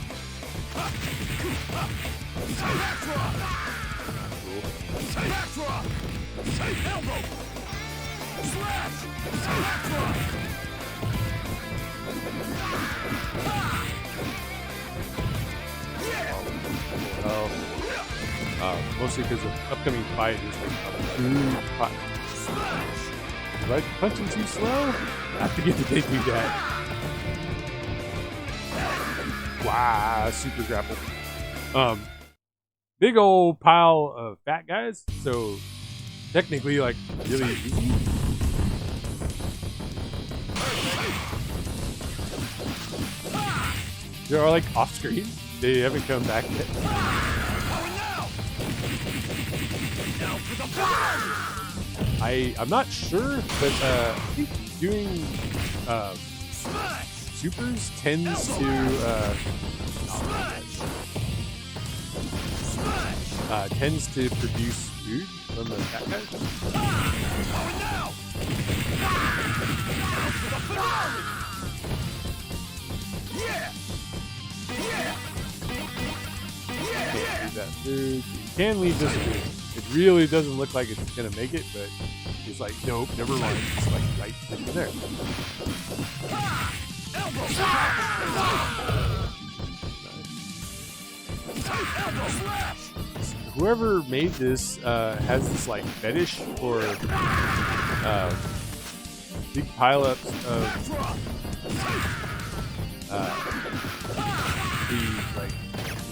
Mostly because the upcoming fight is like a food fight. Was I punching too slow? I forget that they do that. Wow, super grapple. Big old pile of fat guys. So technically, like really easy. They are like off screen. They haven't come back yet. I'm not sure, but I think doing supers tends to produce food from the fat guys. That food. You can leave this food. It really doesn't look like it's gonna make it, but it's like, nope, never mind. It's like right there. Whoever made this has this like fetish for big pileups of the like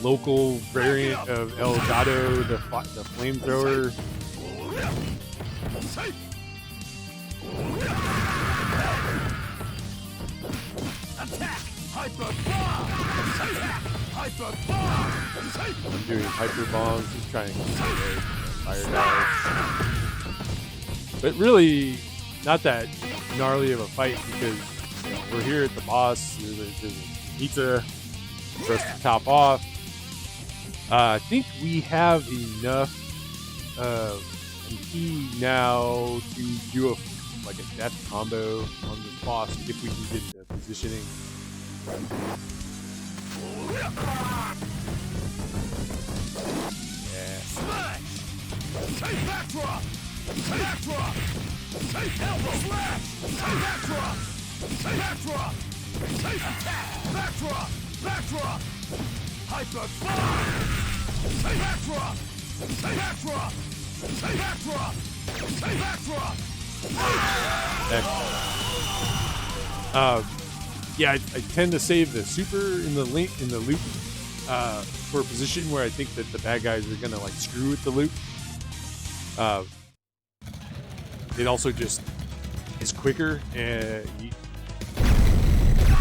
local variant of El Gato, the flamethrower. I'm doing hyper bombs, just trying to fire guys. But really, not that gnarly of a fight because we're here at the boss. There's a pizza for us to top off. I think we have enough MP now to do a death combo on this boss if we can get the positioning. Yeah, I tend to save the super in the loop for a position where I think that the bad guys are gonna like screw with the loop. It also just is quicker and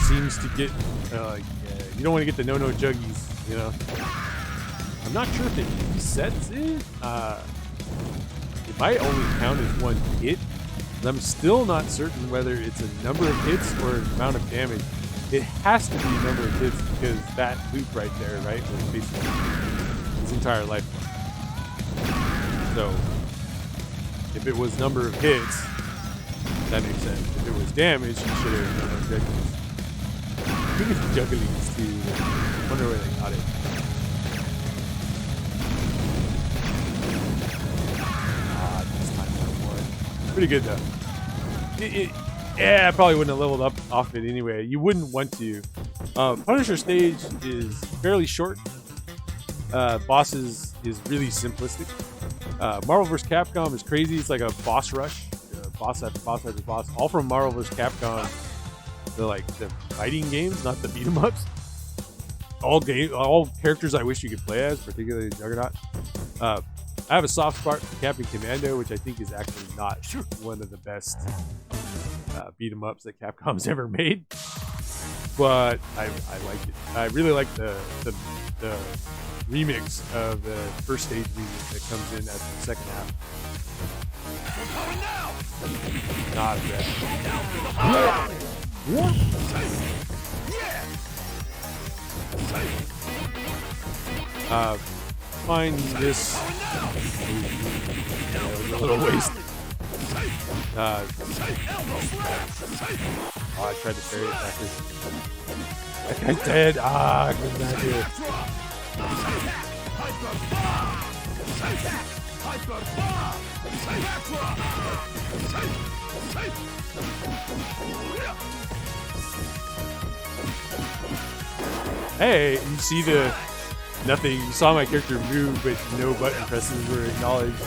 seems to get you don't want to get the no juggies, you know. I'm not sure if it resets it. It might only count as one hit. I'm still not certain whether it's a number of hits or an amount of damage. It has to be a number of hits because that loop right there, right, was basically his entire life. So, if it was number of hits, that makes sense. If it was damage, you should have done jugglies. I think it's jugglies too. I wonder where they got it. Pretty good though. Yeah, I probably wouldn't have leveled up off it anyway. You wouldn't want to. Punisher stage is fairly short. Bosses is really simplistic. Marvel vs. Capcom is crazy. It's like a boss rush, boss after boss after boss, all from Marvel vs. Capcom. The fighting games, not the beat 'em ups. All characters I wish you could play as, particularly Juggernaut. I have a soft spot for Captain Commando, which I think is actually not one of the best beat 'em ups that Capcom's ever made. But I like it. I really like the remix of the first stage music that comes in at the second half. Not bad. Find this a little waste. Oh, I tried to parry it backwards. That guy's dead. I couldn't back here. Hey, you see the nothing. You saw my character move, but no button presses were acknowledged.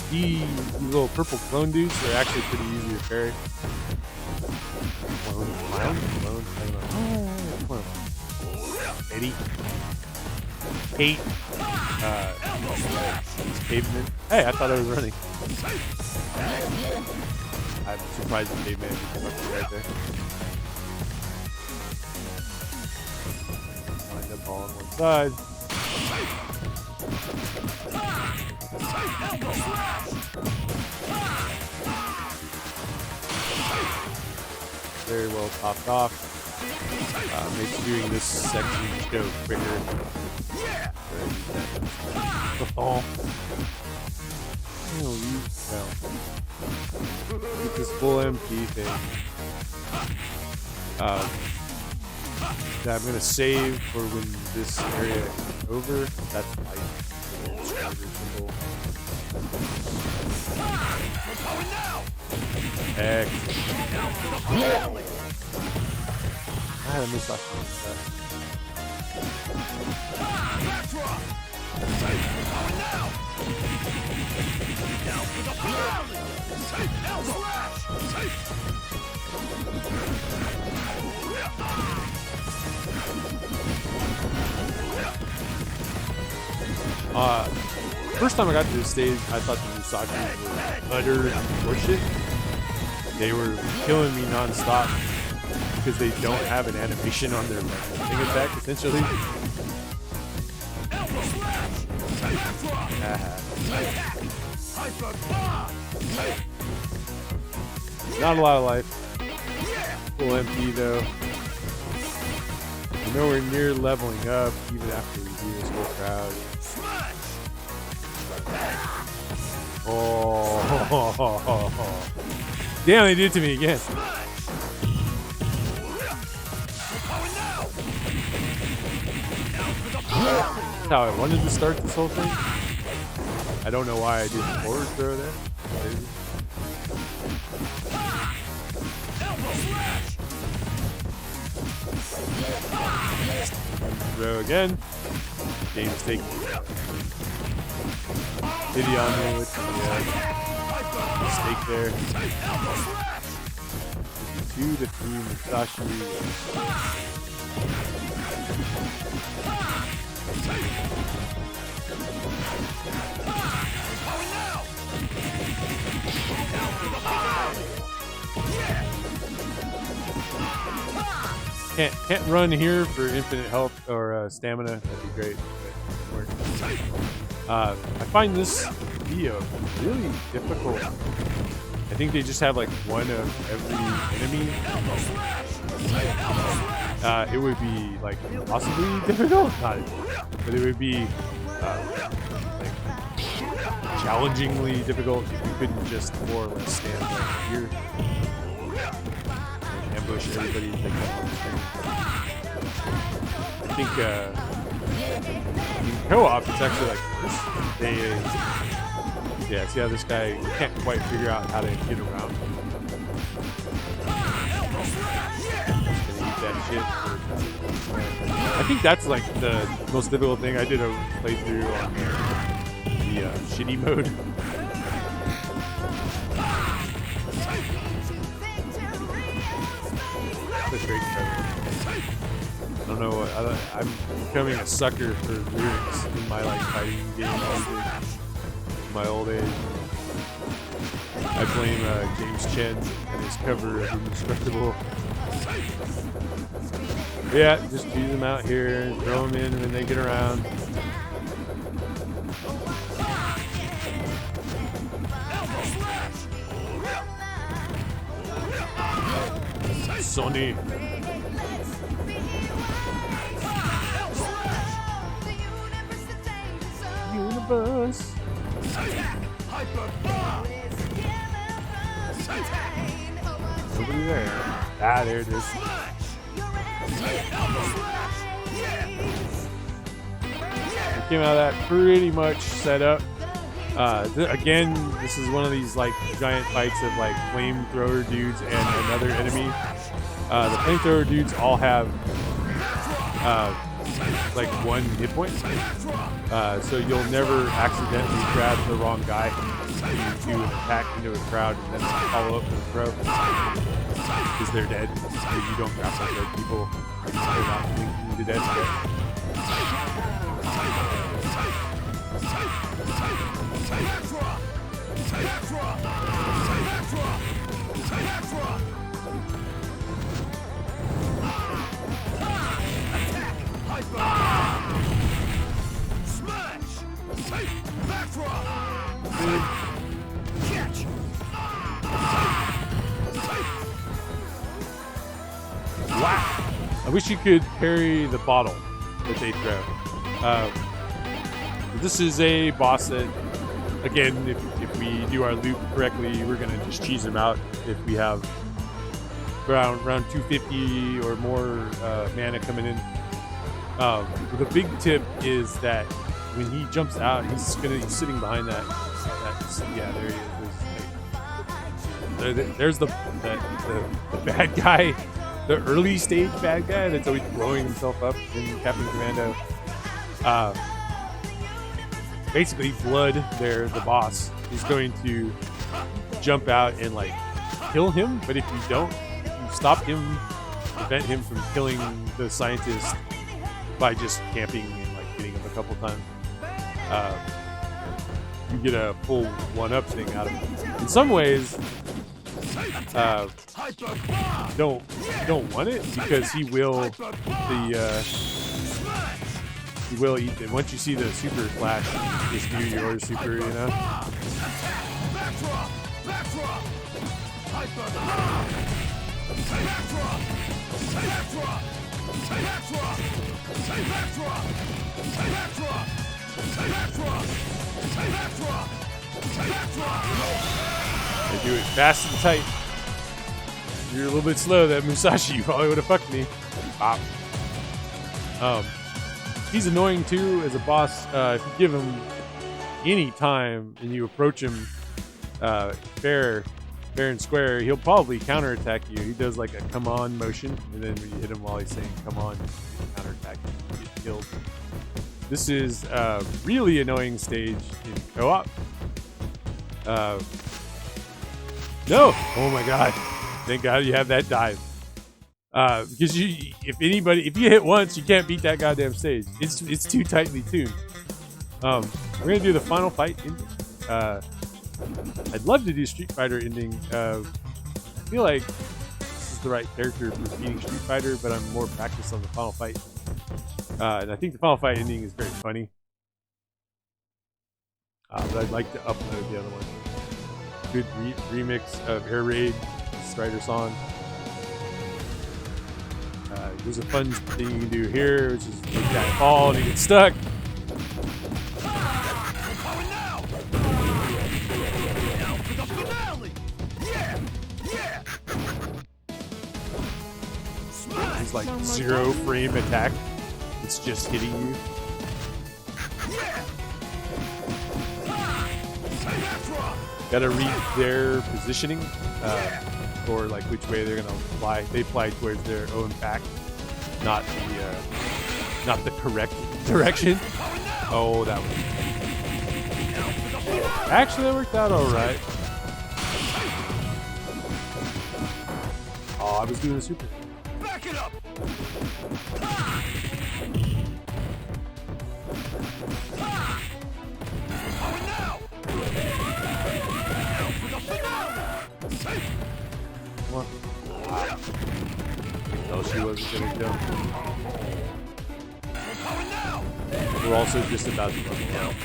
These little purple clone dudes are actually pretty easy to parry. Clone, I don't know. Eddie. Kate. Caveman. Hey, I thought I was running. I'm surprised the caveman didn't come up to me right there. Line up all on one side. Very well topped off. Makes doing this section go quicker. Oh, get this full MP thing. That I'm gonna save for when this area is over. That's light. Heck. I missed that. First time I got to this stage, I thought the Musaki were utter horseshit. They were killing me non-stop because they don't have an animation on their thing attack, essentially. Not a lot of life. Full MP though. We're nowhere near leveling up even after we do this whole crowd. Oh, damn, they did it to me again. That's how I wanted to start this whole thing. I don't know why I did the forward throw there. Crazy. Throw again. Game's taking pity on me with the mistake there. 2 to 3 Musashi. Can't run here for infinite health or stamina. That'd be great. I find this video really difficult. I think they just have like one of every enemy. It would be like possibly difficult, but it would be like challengingly difficult if you couldn't just more or less stand right here and ambush everybody and take them on the screen. I think in co-op it's actually like worse. Yeah, see how this guy can't quite figure out how to get around. Just gonna eat that shit. I think that's like the most difficult thing. I did a playthrough on the shitty mode. That's a great cover. I don't know. I'm becoming a sucker for lyrics in my like fighting game music. In my old age, I blame James Chen and his cover of Indestructible. Yeah, just use them out here and throw them in when they get around. Sony. Universe. Nobody there. Ah, there it is. We came out of that pretty much set up. Again, this is one of these like giant fights of like flamethrower dudes and another enemy. The flamethrower dudes all have like 1 hit point, so you'll never accidentally grab the wrong guy. You do an attack into a crowd and then follow up with a throw because they're dead. You don't grapple dead people; they're not linking to dead yet. Wow! I wish you could parry the bottle that they throw. This is a boss that, again, if we do our loop correctly, we're gonna just cheese him out if we have around 250 or more mana coming in. The big tip is that when he jumps out, he's sitting behind that. Yeah, there he is. There's the bad guy, the early stage bad guy that's always blowing himself up in Captain Commando. Basically, Blood, the boss, is going to jump out and like kill him. But if you don't, you stop him, prevent him from killing the scientist by just camping and like hitting him a couple times. You get a full 1-up thing out of him. In some ways, you don't want it because he will eat them. Once you see the super flash, just do your super, you know. They do it fast and tight. You're a little bit slow, that Musashi. You probably would have fucked me. Bop. He's annoying too as a boss. If you give him any time and you approach him fair and square, he'll probably counterattack you. He does like a come on motion, and then when you hit him while he's saying come on, he'll counterattack you and get killed. This is a really annoying stage in co-op. No! Oh my god. Thank god you have that dive. Because if you hit once, you can't beat that goddamn stage. It's too tightly tuned. We're gonna do the final fight ending. I'd love to do Street Fighter ending. I feel like this is the right character for beating Street Fighter, but I'm more practiced on the final fight. And I think the final fight ending is very funny. But I'd like to upload the other one. Good remix of Air Raid Strider song. There's a fun thing you can do here, which is make that fall and you get stuck. has like 0 frame attack. It's just hitting you. Gotta read their positioning, or like which way they're gonna fly. They fly towards their own pack, not the correct direction. Oh, that was actually that worked out all right. Oh, I was doing a super. Back it up. Come on. No, she wasn't gonna jump. We're also just about to run out.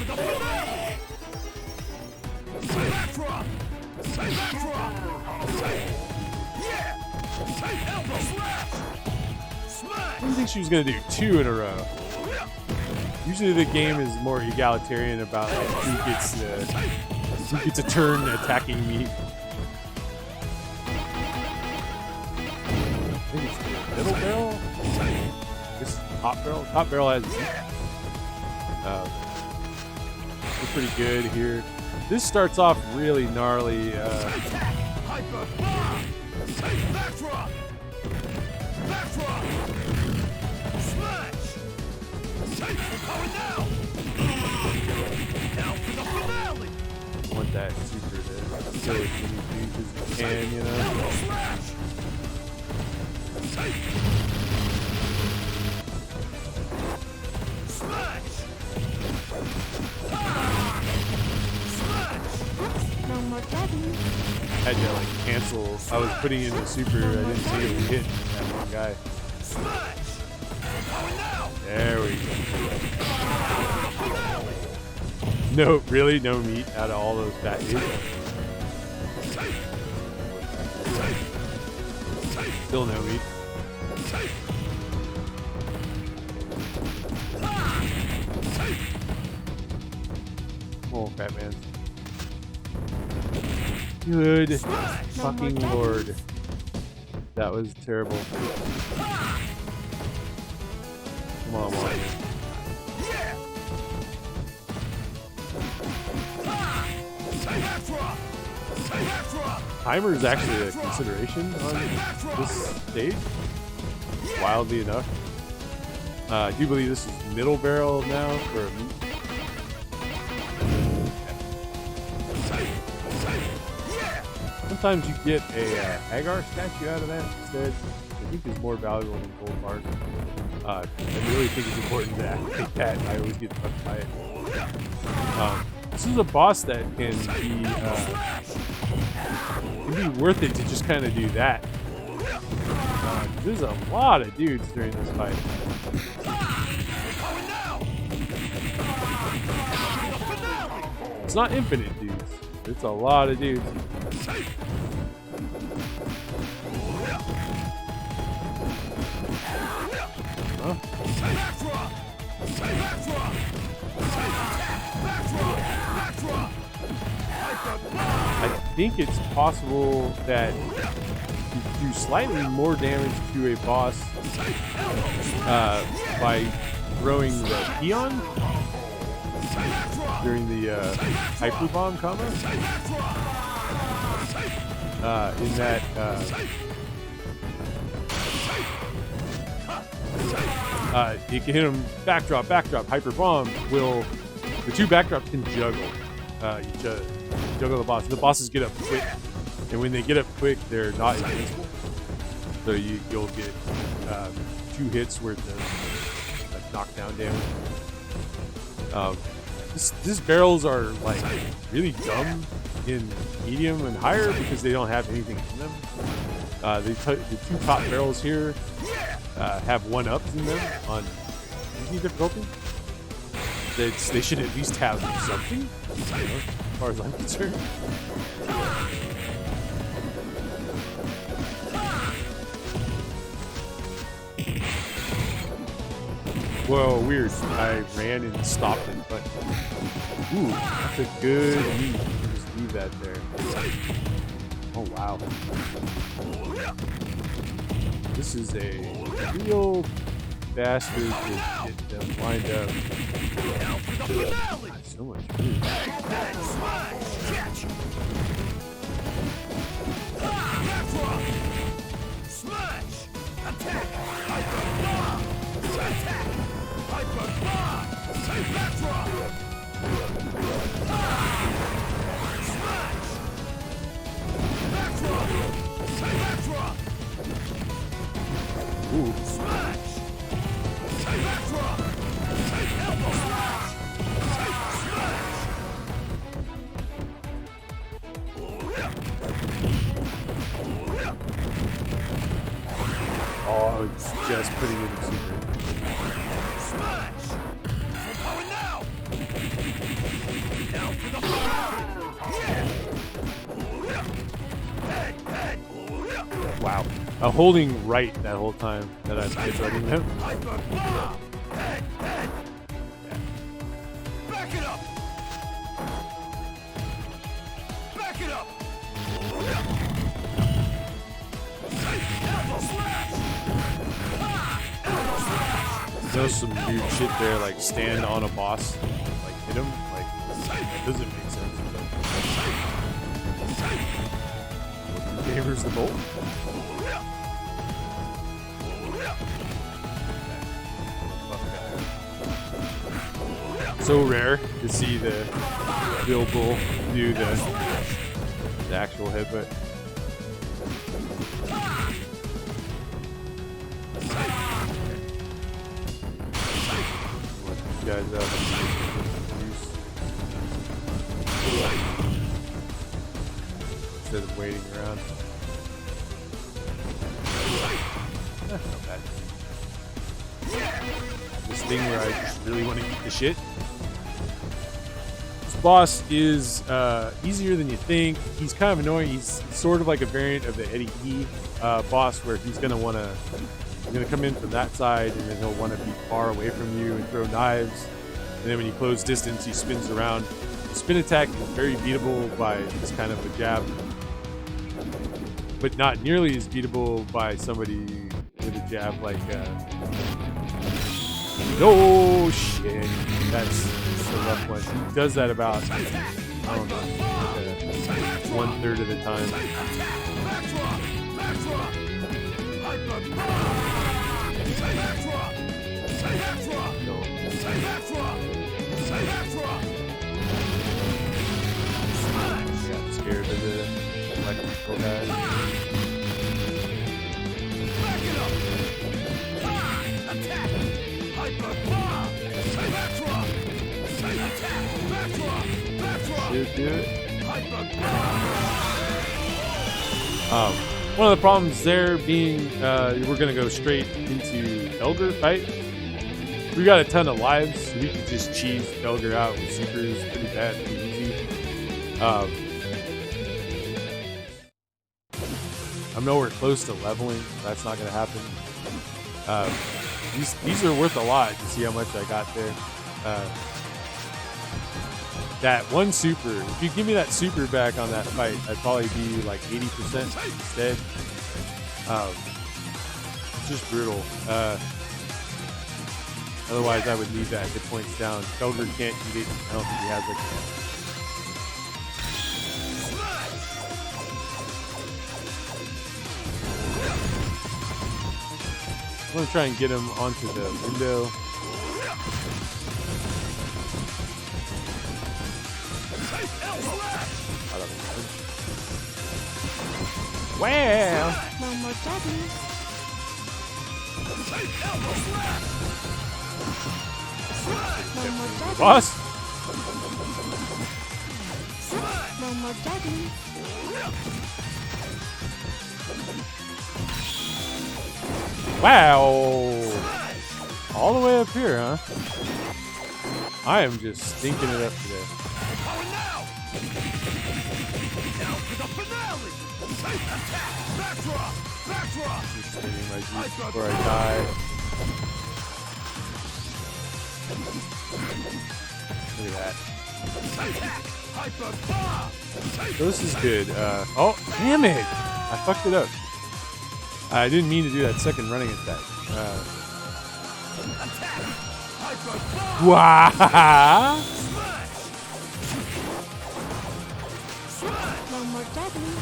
I didn't think she was gonna do 2 in a row. Usually the game is more egalitarian about like, who gets a turn attacking me. I think it's the middle barrel. This top barrel. Top barrel has. We're pretty good here. This starts off really gnarly. Want that super to kill as many dudes as you can, you know? No more daddy. I had to like cancel. I was putting in a super. I didn't see it hit that one guy. There we go. No, really, no meat out of all those fat dudes. Still no meat. Oh, fat man. Good fucking lord. That was terrible. Come on, Mario. Timer is actually a consideration on this stage, wildly enough. I do believe this is middle barrel now for a meat. Sometimes you get a Hagar statue out of that instead. I think is more valuable than gold bar. I really think it's important to activate that. I always get fucked by it. This is a boss that can be worth it to just kind of do that. There's a lot of dudes during this fight. It's not infinite dudes. It's a lot of dudes. Huh? I think it's possible that you do slightly more damage to a boss by throwing the peon during the hyper bomb combo. In that you can hit him backdrop, hyper bomb will the 2 backdrops can juggle. You juggle the boss. The bosses get up quick, and when they get up quick, they're not invincible. So you'll get 2 hits worth of like knockdown damage. These barrels are like really dumb in medium and higher because they don't have anything in them. The 2 top barrels here have 1-ups in them on easy difficulty. They should at least have something, you know, as far as I'm concerned. Whoa, weird. I ran and stopped in front. Ooh, that's a good lead. Just leave that there. Oh, wow. This is a real bastard to get them lined up. God, so much food. Ooh. Oh, it's just putting in the secret. Wow. Holding right that whole time that I'm headbutting him. Back it up! Back it up! There's some weird shit there, like stand on a boss, like hit him. Like that doesn't make sense. Gamers the bolt. So rare to see the Bill Bull do the actual headbutt. What you guys up? Instead of waiting around. Not bad. This thing where I just really want to eat the shit. This boss is easier than you think. He's kind of annoying. He's sort of like a variant of the Eddie E boss, where he's gonna come in from that side, and then he'll want to be far away from you and throw knives. And then when you close distance, he spins around. The spin attack is very beatable by this kind of a jab, but not nearly as beatable by somebody with a jab like. No shit. That's the rough one. He does that about, I don't know, 1/3 of the time. No. I got scared of the electrical guy. Should do it. One of the problems there being we're gonna go straight into Elgar fight. We got a ton of lives, so we can just cheese Elgar out with supers pretty bad, pretty easy. I'm nowhere close to leveling. That's not gonna happen. These are worth a lot to see how much I got there. That one super, if you give me that super back on that fight, I'd probably be like 80% instead. It's just brutal. Otherwise, I would leave that hit points down. Elgar can't eat it. I don't think he has like I'm gonna try and get him onto the window. Wow! No more daddy. No more daddy. Boss! No more daddy. Wow! All the way up here, huh? I am just stinking it up today. Just spinning my juice before I die. Look at that. This is good. Oh, damn it! I fucked it up. I I didn't mean to do that second running attack. Wow! No more juggling.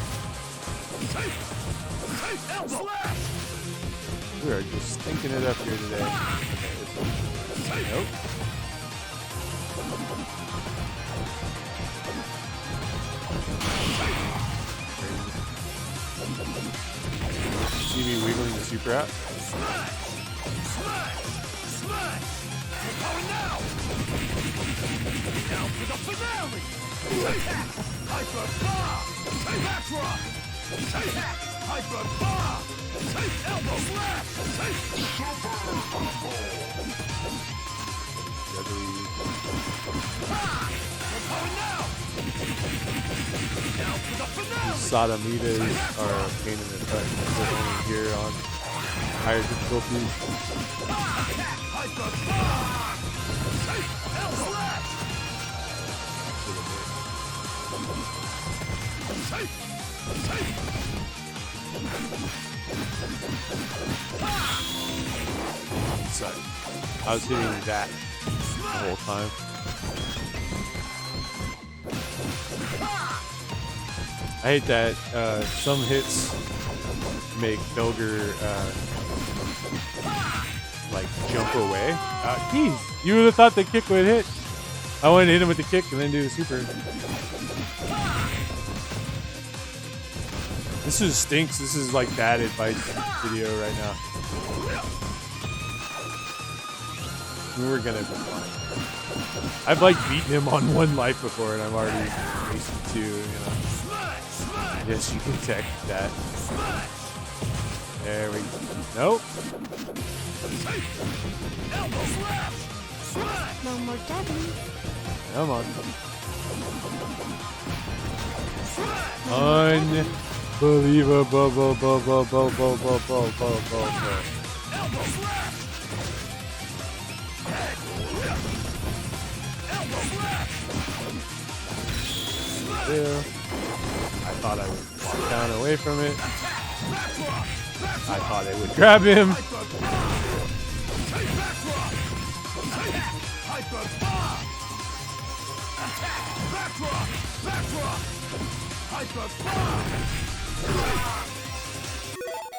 We are just stinking it up here today. Okay, nope. See me wiggling the super out? These sodomitas are a pain in the butt. They're only here on higher difficulties. So, I was hitting that the whole time. I hate that some hits make Belger like jump away. Geez, you would have thought the kick would hit. I wanted to hit him with the kick and then do the super. This is stinks. This is like bad advice video right now. We're gonna be fine. I've like beaten him on 1 life before, and I've already wasted 2. You know. Yes, you can tech that. There we go. Nope. No more juggling. Come on. Unbelievable. Yeah. I thought I would walk down away from it. I thought it would grab him.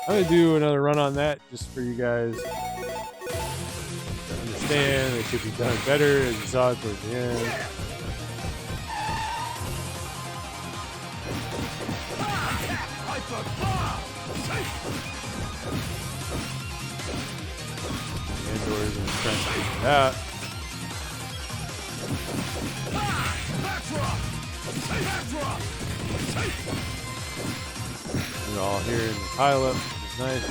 I'm gonna do another run on that just for you guys to understand it could be done better, as you saw it towards the end. Andor's gonna try and figure it out. We're all here in the pile up, which is nice.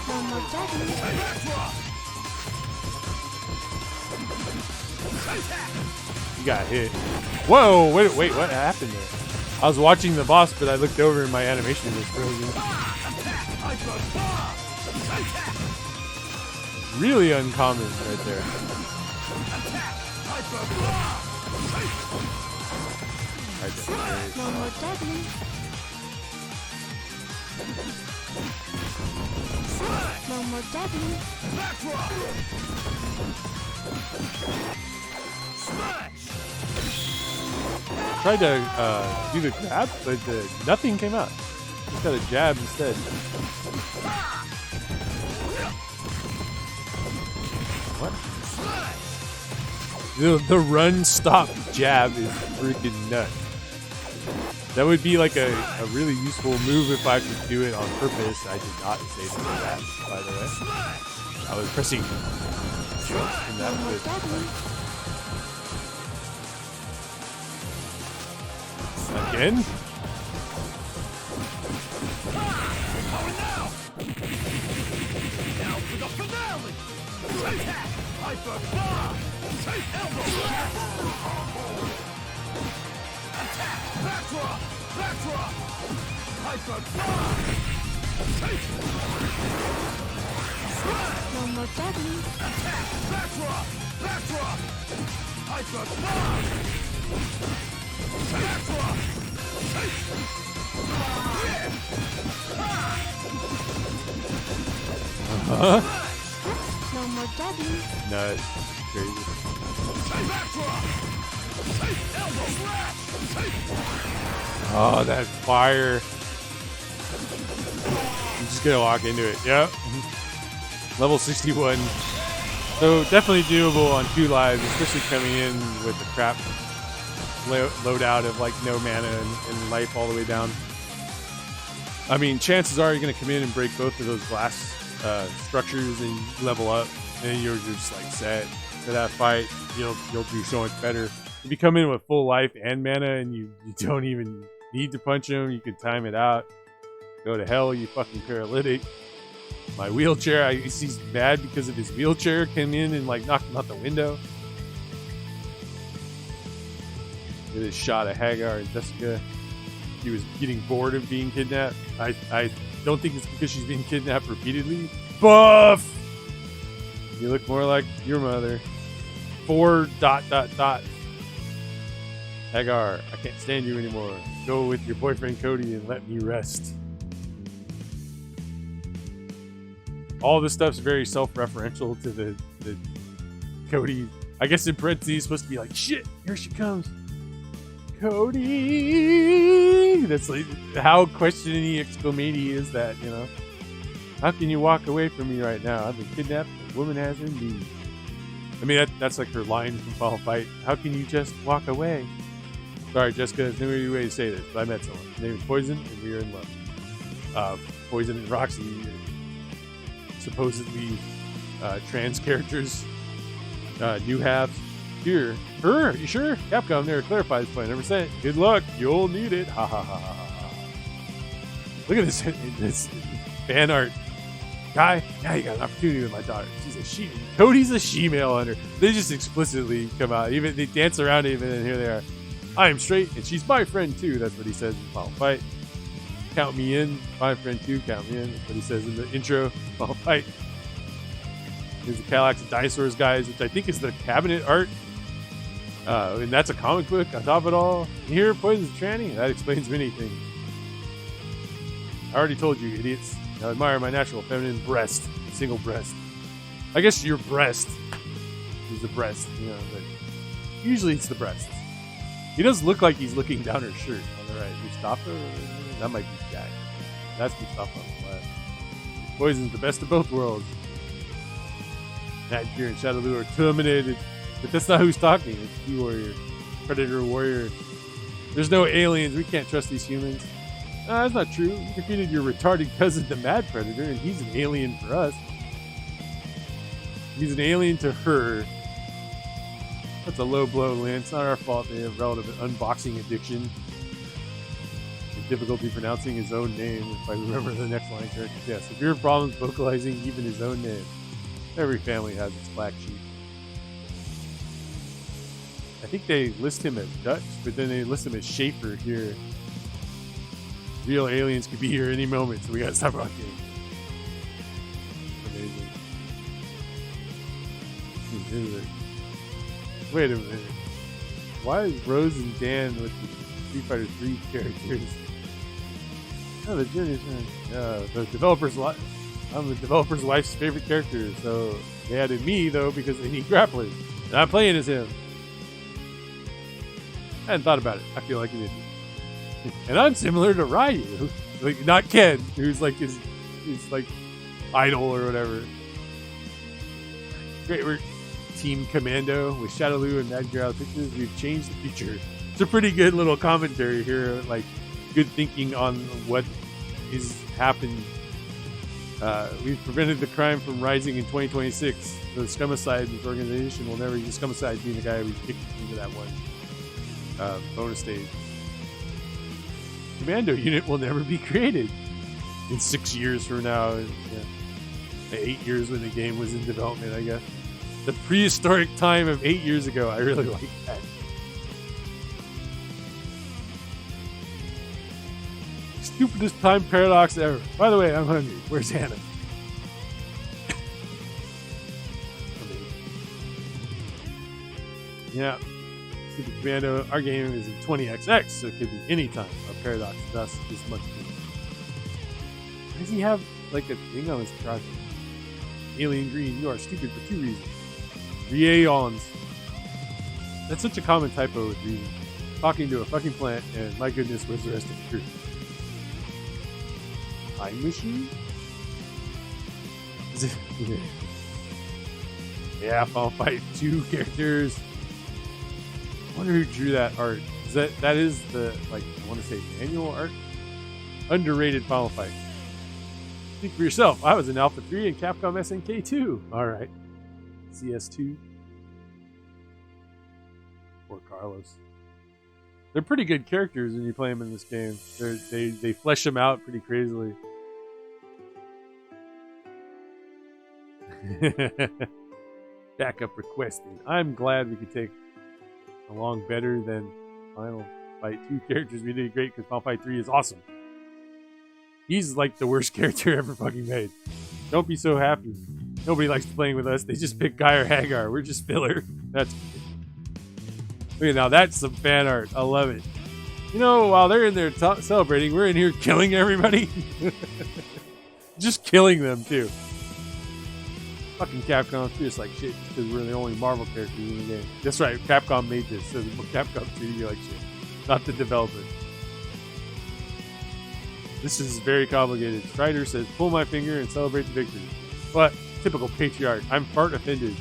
No more juggling. You got hit. Whoa! Wait, what happened there? I was watching the boss, but I looked over and my animation was frozen. Really uncommon right there. No more juggling. No more juggling. Tried to do the grab, but nothing came out. Just got a jab instead. What? The run stop jab is freaking nuts. That would be like a really useful move if I could do it on purpose. I did not say to do that, by the way. I was pressing jump and that would again? No more juggling. Huh? No more juggling. Nuts. Crazy. Oh, that fire. I'm just gonna walk into it. Yep. Level 61. So definitely doable on 2 lives, especially coming in with the crap loadout of like no mana and life all the way down. I mean, chances are you're gonna come in and break both of those glass structures and level up, and you're just like set for that fight. You'll do so much better. If you come in with full life and mana and you don't even need to punch him, you can time it out. Go to hell, you fucking paralytic. My wheelchair, he's mad because of his wheelchair came in and like knocked him out the window. With his shot of Hagar and Jessica. He was getting bored of being kidnapped. I don't think it's because she's being kidnapped repeatedly. Buff! You look more like your mother. 4... Hagar, I can't stand you anymore. Go with your boyfriend Cody and let me rest. All this stuff's very self-referential to the Cody. I guess in parentheses supposed to be like, shit, here she comes. Cody! That's like, how questioning exclamation is that, you know? How can you walk away from me right now? I've been kidnapped. The woman has indeed. I mean, that's like her line from Final Fight. How can you just walk away? Sorry, Jessica, there's no way to say this, but I met someone. Her name is Poison, and we are in love. Poison and Roxy, supposedly trans characters, new halves. Here, her, you sure? Capcom never clarified this point. Never said. Good luck, you'll need it. Ha ha ha ha ha. Look at this fan art. Guy, now you got an opportunity with my daughter. She's a she. Cody's a she-male hunter. They just explicitly come out. Even they dance around it, and here they are. I am straight, and she's my friend too. That's what he says in Final Fight. Count me in. My friend too. Count me in. That's what he says in the intro. Final Fight. Here's the Cadillacs and Dinosaurs guys, which I think is the cabinet art. And that's a comic book on top of it all. Here, Poison's tranny. That explains many things. I already told you, idiots. I admire my natural feminine breast. Single breast. I guess your breast is the breast, you know, but usually it's the breast. He does look like he's looking down her shirt on the right. Mustafa? That might be Jack. That's Mustafa on the left. Poison's the best of both worlds. Nat Gear and Shadowloo are terminated. But that's not who's talking. It's P-Warrior. Predator Warrior. There's no aliens. We can't trust these humans. That's not true. You defeated your retarded cousin, the Mad Predator, and he's an alien for us. He's an alien to her. That's a low blow, Lance. It's not our fault they have relative unboxing addiction. And difficulty pronouncing his own name, if I remember the next line correctly. Yeah, severe problems vocalizing even his own name. Every family has its black sheep. I think they list him as Dutch, but then they list him as Schaefer here. Real aliens could be here any moment, so we gotta stop rocking. Amazing. Wait a minute. Why is Rose and Dan with the Street Fighter 3 characters? Oh, the juniors. The developer's life. I'm the developer's wife's favorite character, so they added me though because they need grapplers, and I'm playing as him. I hadn't thought about it. I feel like an idiot. And I'm similar to Ryu, like not Ken, who's like his like idol or whatever. Great work, Team Commando with Shadowloo and Mad Gear pictures. We've changed the future. It's a pretty good little commentary here, like good thinking on what is happened. We've prevented the crime from rising in 2026. The Scumicide organization will never use Scumicide being the guy we kicked into that one bonus stage. Commando unit will never be created in 6 years from now. Yeah. 8 years when the game was in development, I guess. The prehistoric time of 8 years ago. I really like that. Stupidest time paradox ever. By the way, I'm hungry. Where's Hannah? Yeah. Super Commando, our game is in 20XX, so it could be any time. Our Paradox Dust is much bigger. Why does he have like a thing on his crotch? Alien Green, you are stupid for 2 reasons. Reaons. That's such a common typo with reasons. Talking to a fucking plant, and my goodness, where's the rest of the crew? Time machine? Is it? Yeah, Final Fight 2 characters. I wonder who drew that art. Is that is the, like, I want to say manual art? Underrated Final Fight. Think for yourself. I was in Alpha 3 and Capcom SNK 2. Alright. CS2. Poor Carlos. They're pretty good characters when you play them in this game. They flesh them out pretty crazily. Backup requested. I'm glad we could take along better than Final Fight 2 characters. We did great because Final Fight 3 is awesome. He's like the worst character ever fucking made. Don't be so happy. Nobody likes playing with us. They just pick Guy or Hagar. We're just filler. That's look at now. That's some fan art. I love it. You know, while they're in there celebrating, we're in here killing everybody. Just killing them too. Fucking Capcom treat us like shit because we're the only Marvel characters in the game. That's right. Capcom made this, so Capcom treated you like shit, not the developer. This is very complicated. Strider says, pull my finger and celebrate the victory. But, typical patriarch. I'm fart offended.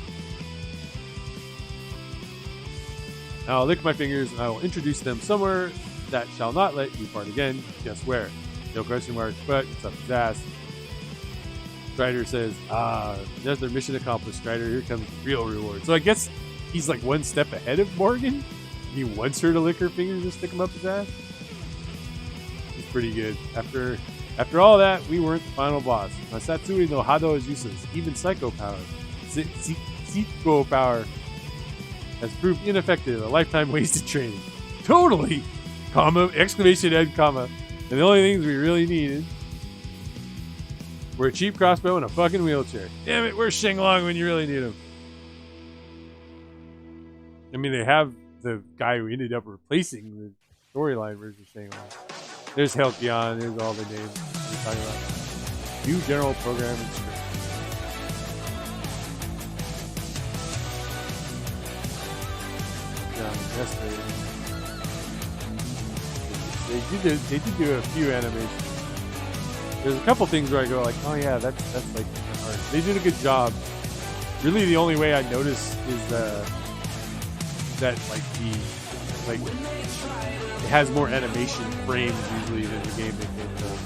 Now I'll lick my fingers and I will introduce them somewhere that shall not let you fart again. Guess where? No question mark, but it's up his ass. Strider says, that's their mission accomplished, Strider. Here comes the real reward. So I guess he's like one step ahead of Morgan. He wants her to lick her fingers and stick them up his ass. It's pretty good. After all that, we weren't the final boss. My Satsui no Hado is useless. Even Psycho Power, Psycho Power has proved ineffective. A lifetime wasted training. Totally! Comma, exclamation and comma. And the only things we really needed were a cheap crossbow and a fucking wheelchair. Damn it, where's Shenlong when you really need him? I mean, they have the guy who ended up replacing the storyline version of Shenlong. There's Helkion, there's all the names we're talking about. New general program and script. They did do a few animations. There's a couple things where I go like, oh yeah, that's like hard. They did a good job. Really, the only way I notice is that like it has more animation frames usually than the game they came from.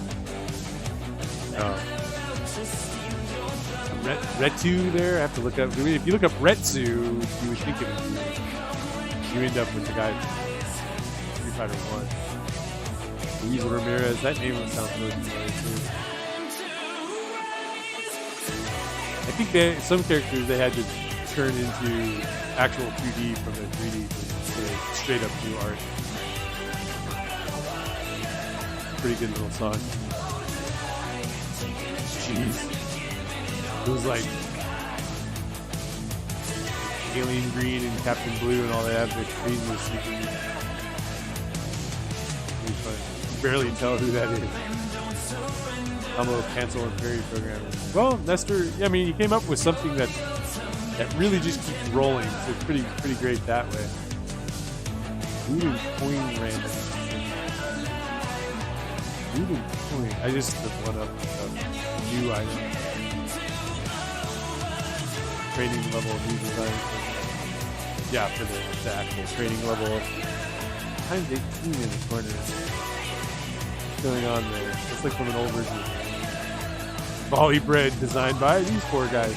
Retsu there. I have to look up. If you look up Retsu, you would think it would be. You end up with the guy from Street Fighter 1. Luis Ramirez. That name sounds really familiar too. I think some characters they had to turn into actual 2D from the 3D to straight up new art. Pretty good little song. Jeez. It was like Alien Green and Captain Blue and all that. The craziest sequence. Really fun. You barely tell who that is. Combo cancel and parry programmer. Well, Nestor, I mean, you came up with something that really just keeps rolling. So it's pretty great that way. Food and coin random. Food and coin. I just looked one up. New item. Training level new design. Yeah, for the actual training level. Times 18 in the corner. What's going on there? It's like from an old version. Volley bread designed by these four guys.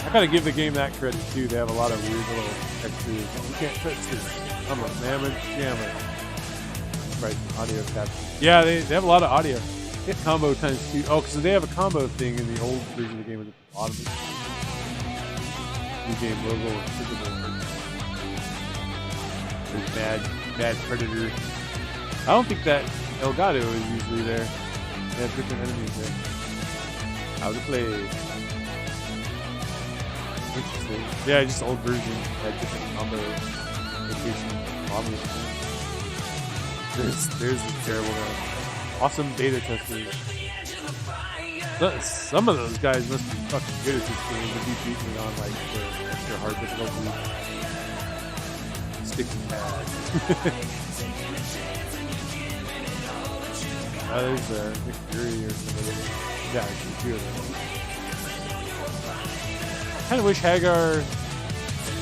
I gotta give the game that credit too. They have a lot of weird little textures. You can't touch this. I'm a mammoth jammer. Right, audio capture. Yeah, they have a lot of audio. Hit combo times 2. Oh, because they have a combo thing in the old version of the game with the bottom. New game logo and visible. There's Mad Predator. I don't think that Elgato is usually there. They have different enemies there. How to play. Interesting. Yeah, just old version had different combo location. There's the terrible guy. Awesome beta testers. Some of those guys must be fucking good at this game to be beating on like the extra hard difficulty. Sticky pad. There's Nick Fury or something. Yeah, there's a few of them. I kind of wish Hagar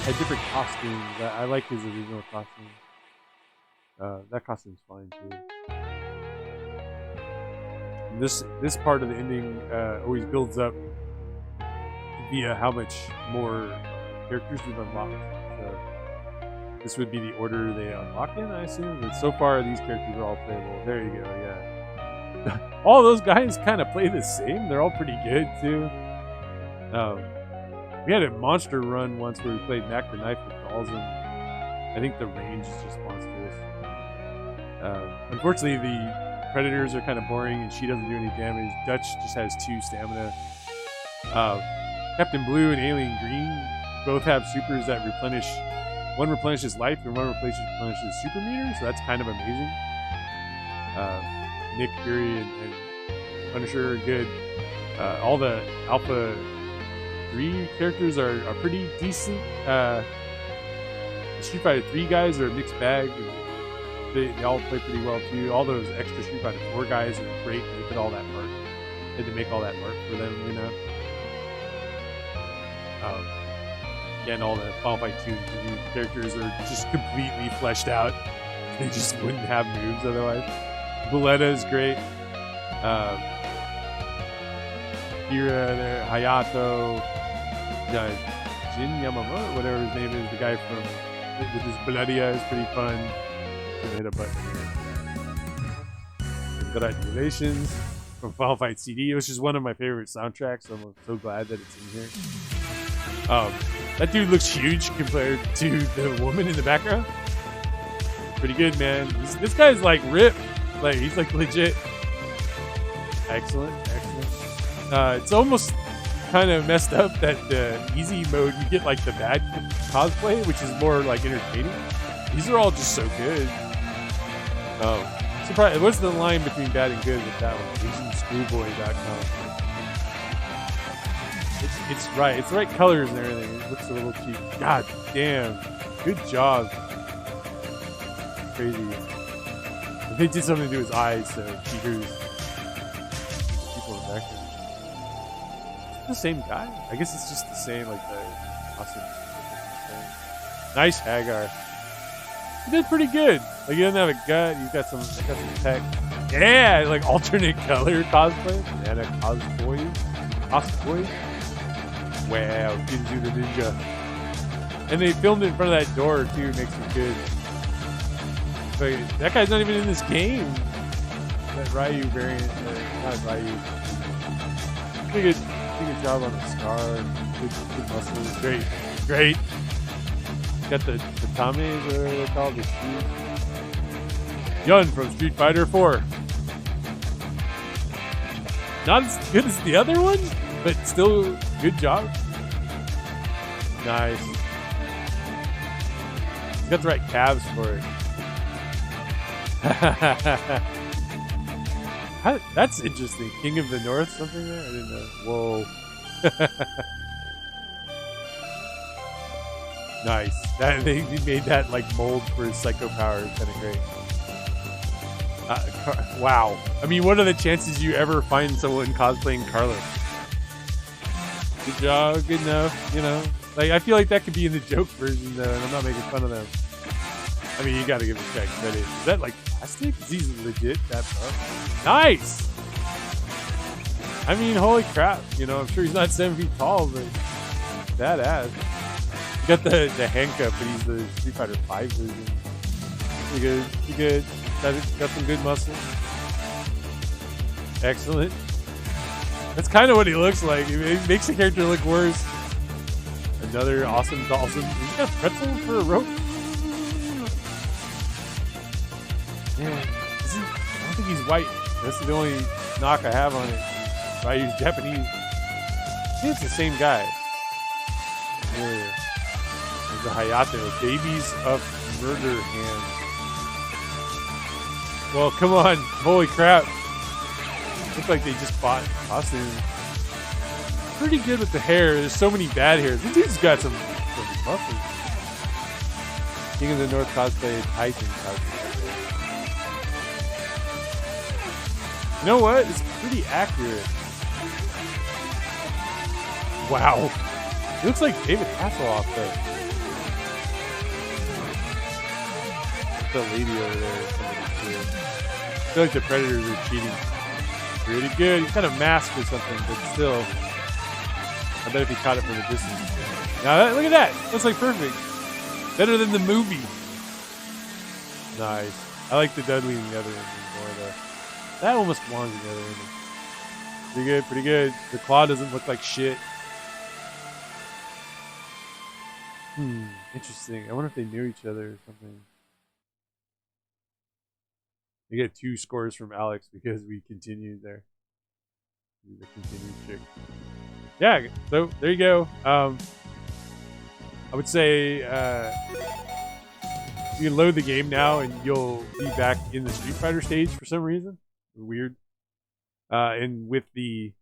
had different costumes. I like his original costume. That costume's fine too. And this part of the ending always builds up via how much more characters you've unlocked. So this would be the order they unlock in, I assume. But so far, these characters are all playable. There you go. Yeah, all those guys kind of play the same. They're all pretty good too. We had a monster run once where we played Knack the Knife with dolls, and I think the range is just monstrous. Unfortunately, the predators are kind of boring, and she doesn't do any damage. Dutch just has 2 stamina. Captain Blue and Alien Green both have supers that replenish. One replenishes life, and one replenishes super meter, so that's kind of amazing. Nick Fury and Punisher are good. All the Alpha 3 characters are pretty decent. The Street Fighter 3 guys are a mixed bag. They all play pretty well too. All those extra Street Fighter 4 guys are great. They did all that work. They had to make all that work for them, you know. Again, all the Final Fight 2 characters are just completely fleshed out. They just wouldn't have moves otherwise. Valletta is great. Kira there, Hayato, Jin Yamamoto, whatever his name is, the guy from with his Bloodya is pretty fun. I'm gonna hit a button here. Congratulations from Final Fight CD, which is one of my favorite soundtracks. So I'm so glad that it's in here. That dude looks huge compared to the woman in the background. Pretty good, man. This guy's like ripped. Like he's like legit. Excellent. It's almost kind of messed up that the easy mode you get like the bad cosplay, which is more like entertaining. These are all just so good. Surprised. What's the line between bad and good with that one? AsianSchoolboy.com. It's right. It's the right colors and everything. It looks a little cheap. God damn. Good job. Crazy. They did something to his eyes, so cheaters. People in the background. The same guy? I guess it's just the same, like the awesome. Nice Hagar. You did pretty good. Like you don't have a gut, you got some tech. Yeah, like alternate color cosplay. And a cosplay. Wow, didn't do the ninja. And they filmed it in front of that door too, makes it good. But that guy's not even in this game. That Ryu variant, not Ryu. Pretty good job on the scar. Good muscles. Great. Got the tatame, whatever they're called, the shoes. Yun from Street Fighter 4. Not as good as the other one, but still good job. Nice. You got the right calves for it. That's interesting. King of the North, something there? I didn't know. Whoa. Nice. They made that like mold for his psycho power. Kind of great. Wow. I mean, what are the chances you ever find someone cosplaying Carlos? Good job. Good enough. You know, like I feel like that could be in the joke version though, and I'm not making fun of them. I mean, you got to give a check credit. Is that like plastic? Is he legit that tough? Nice. I mean, holy crap. You know, I'm sure he's not 7 feet tall, but badass. Got the handcuff, but he's the Street Fighter 5 version. Pretty good. Got some good muscles. Excellent. That's kind of what he looks like. It makes the character look worse. Another awesome Dawson. He's got pretzel for a rope. Man, I don't think he's white. That's the only knock I have on it. Ryu's Japanese. I think it's the same guy. familiar. There's the Hayato, Babies of Murder Hands. Well, come on. Holy crap. Looks like they just bought costumes. Pretty good with the hair. There's so many bad hairs. This dude's got some muscles. King of the North cosplay, Titan cosplay. You know what? It's pretty accurate. Wow. It looks like David Hasselhoff though. The lady over there. I feel like the Predators are cheating. Pretty good. He's kind of masked or something, but still. I bet if he caught it from a distance. Now, look at that. Looks like perfect. Better than the movie. Nice. I like the Dudley and the other ending more, though. That almost belongs in the other ending. Pretty good, pretty good. The claw doesn't look like shit. Interesting. I wonder if they knew each other or something. We get 2 scores from Alex because we continued there. The continued chick. Yeah, so there you go. I would say you can load the game now and you'll be back in the Street Fighter stage for some reason. Weird. And with the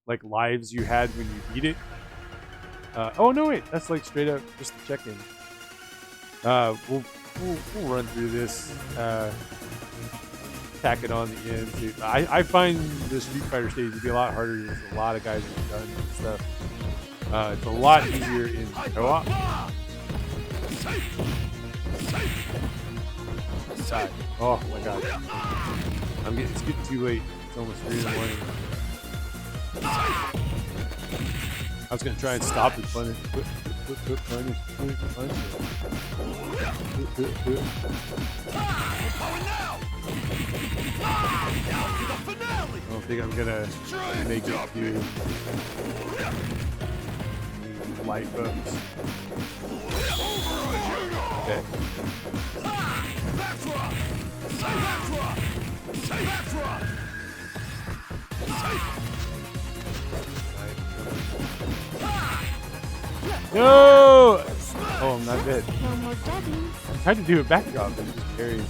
like lives you had when you beat it. Oh no, wait, that's like straight up just the check-in. We'll run through this. Tack it on the end too. I find the Street Fighter stage to be a lot harder. There's a lot of guys with guns and stuff. It's a lot easier in co-op. Oh my god. It's getting too late. It's almost 3 in the morning. I was gonna try and stop his punish. Punish. I don't think I'm gonna make it to light books. Okay. No! Oh, I'm not dead. No more dabbing. I tried to do a backdrop, but it just carries.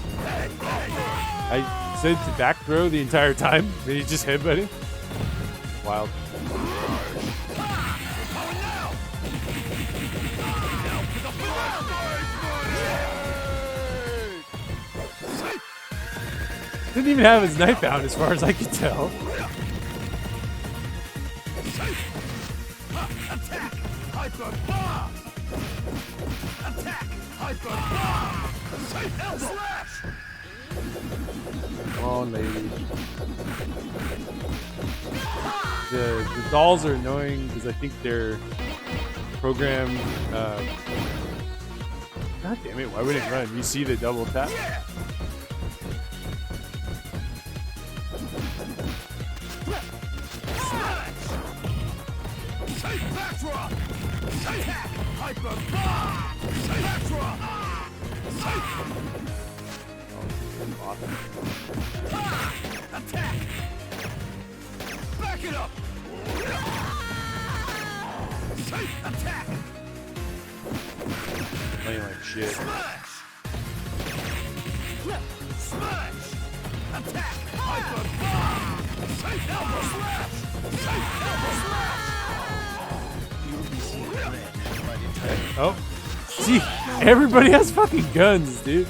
I said to back throw the entire time, and he just headbutted. Wild. Didn't even have his knife out as far as I could tell. Attack! Hyper bomb! Attack! Hyper bomb! L slash! Come on, lady. The dolls are annoying because I think they're programmed. God damn it! Why would it run? You see the double tap? Attack! Back it up! Attack! Playing like shit. Smash! Smash! Attack! Hyper bomb! Elbow slash! Elbow slash! Oh, see, everybody has fucking guns, dude.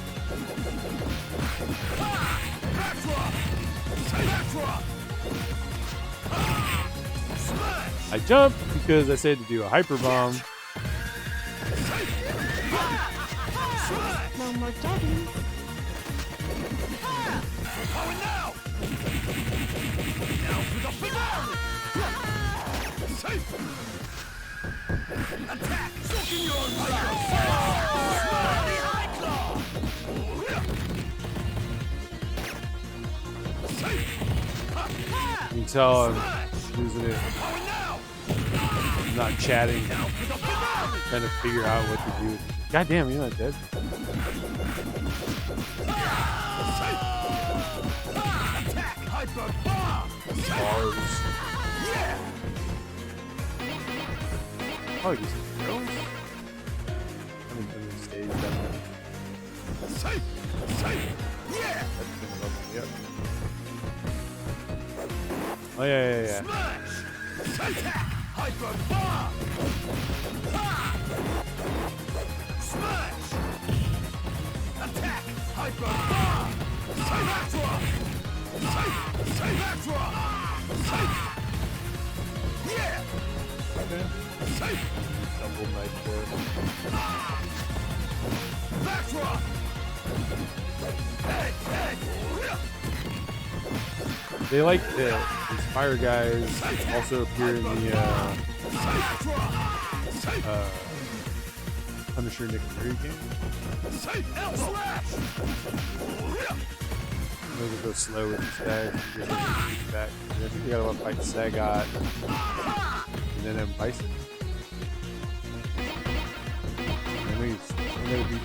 I jumped because I said to do a hyper bomb. No more dabbing. Attack! You can tell I'm losing it. I'm not chatting. Trying to figure out what to do. God damn, you're not dead. Bars. Oh, just Yeah. That's gonna level me up. Oh yeah. Smash. Attack. Hyper bomb. Ha. Smash. Attack. Hyper bomb. Symmetra. Symmetra. Yeah. Okay. Double knife there. Symmetra. Hey. They like the fire guys also appear in the Punisher Nick Fury game. Maybe go slow with the stag. Get back. I think you gotta want to fight Sagat and then Bison. And then he's gonna be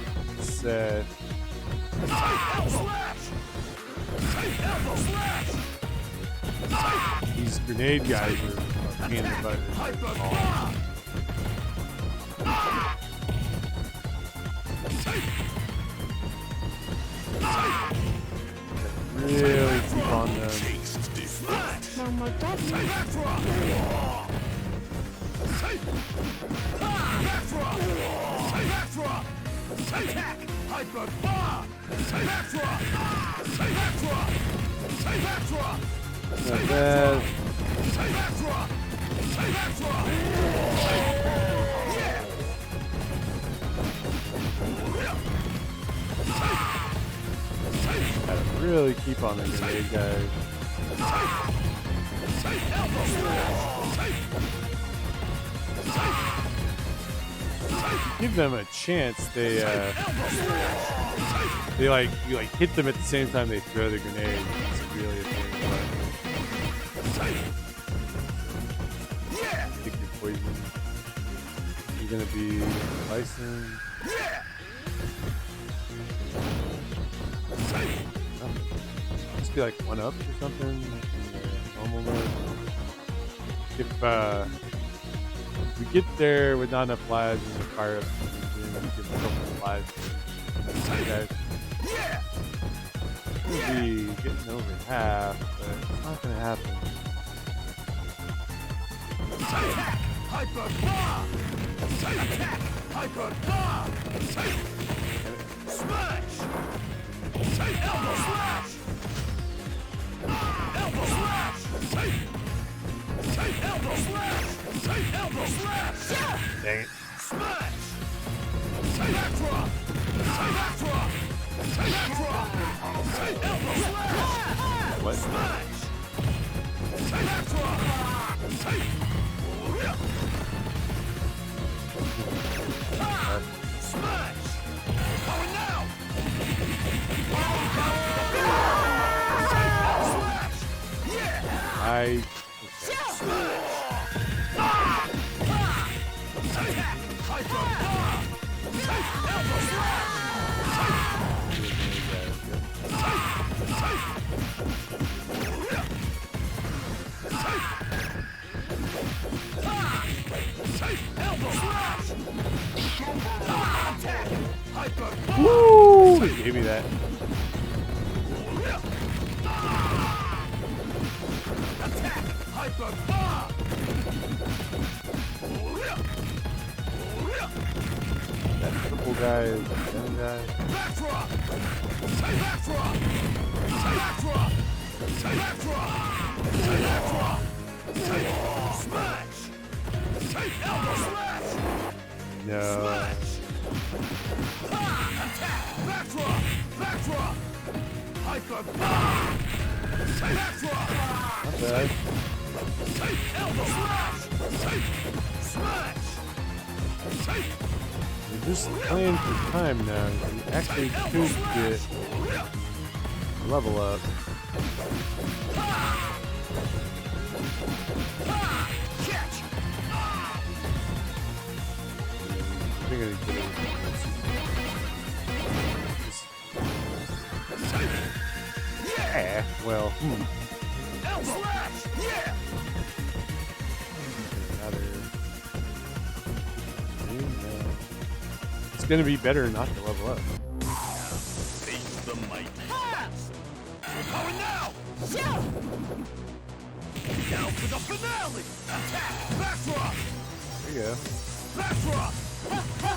set. These grenade guys are a pain in the butt. Really keep on them. No more deadly. Attack! Hyper bomb! Symmetra! Symmetra! Symmetra! Not bad. Symmetra! Symmetra! Yeah! Gotta really keep on the grenade guys. Give them a chance. They like you like hit them at the same time they throw the grenade. It's really a thing. Pick your poison. You're gonna be Bison. Must be like 1-up or something in the normal mode. If we get there with not enough lives and we fire up something, we give a couple of lives to the guys. We'll be getting over half, but it's not gonna happen. Attack! Hyper bomb! Attack! Hyper bomb! Smash! Elbow slash! Elbow slash! Elbow slash! Elbow slash! Dang it. Smash! Symmetra! Symmetra! Symmetra! Elbow slash! What? Smash! Symmetra! Smash! Going now! Smash! Yeah! Okay. Woo! He gave me that. Attack! Hyper bomb! That purple guy is the young guy. Symmetra! Symmetra! Symmetra! Symmetra! Symmetra! Smash! Elbow slash! No. Attack! Symmetra! Symmetra! Hyper bomb! Symmetra! Not bad. Elbow slash! Smash! You're just playing for time now. You actually could get a level up. Catch! I think I get it. Yeah. Well, Elbow slash! Yeah! It's gonna be better not to level up. finale! Attack! Backdrop! There you go. Backdrop!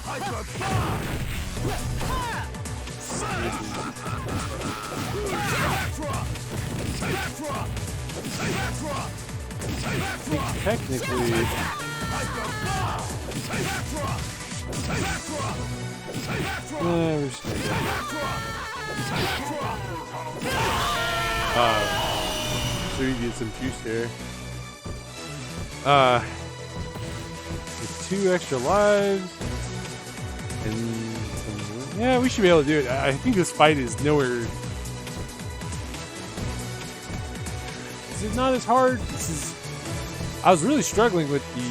Hyper bomb! Smash! Backdrop! Backdrop! Backdrop! Backdrop! Technically, Hyper bomb! Backdrop! Backdrop! Backdrop! we're just gonna go. So you get some juice here. With 2 extra lives. And some, yeah, we should be able to do it. I think this fight is nowhere. Is it not as hard? This is. I was really struggling with the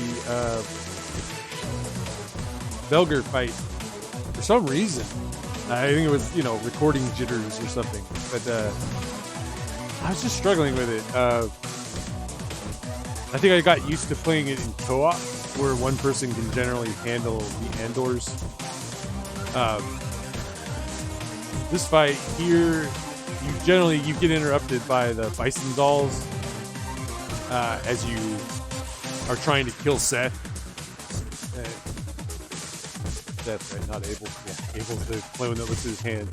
Belger fight for some reason. I think it was, recording jitters or something. But I was just struggling with it. I think I got used to playing it in co-op, where one person can generally handle the Andors. This fight here, you get interrupted by the Bison Dolls as you are trying to kill Seth. Seth, right? Not able. Yeah, able to play one that looks at his hand.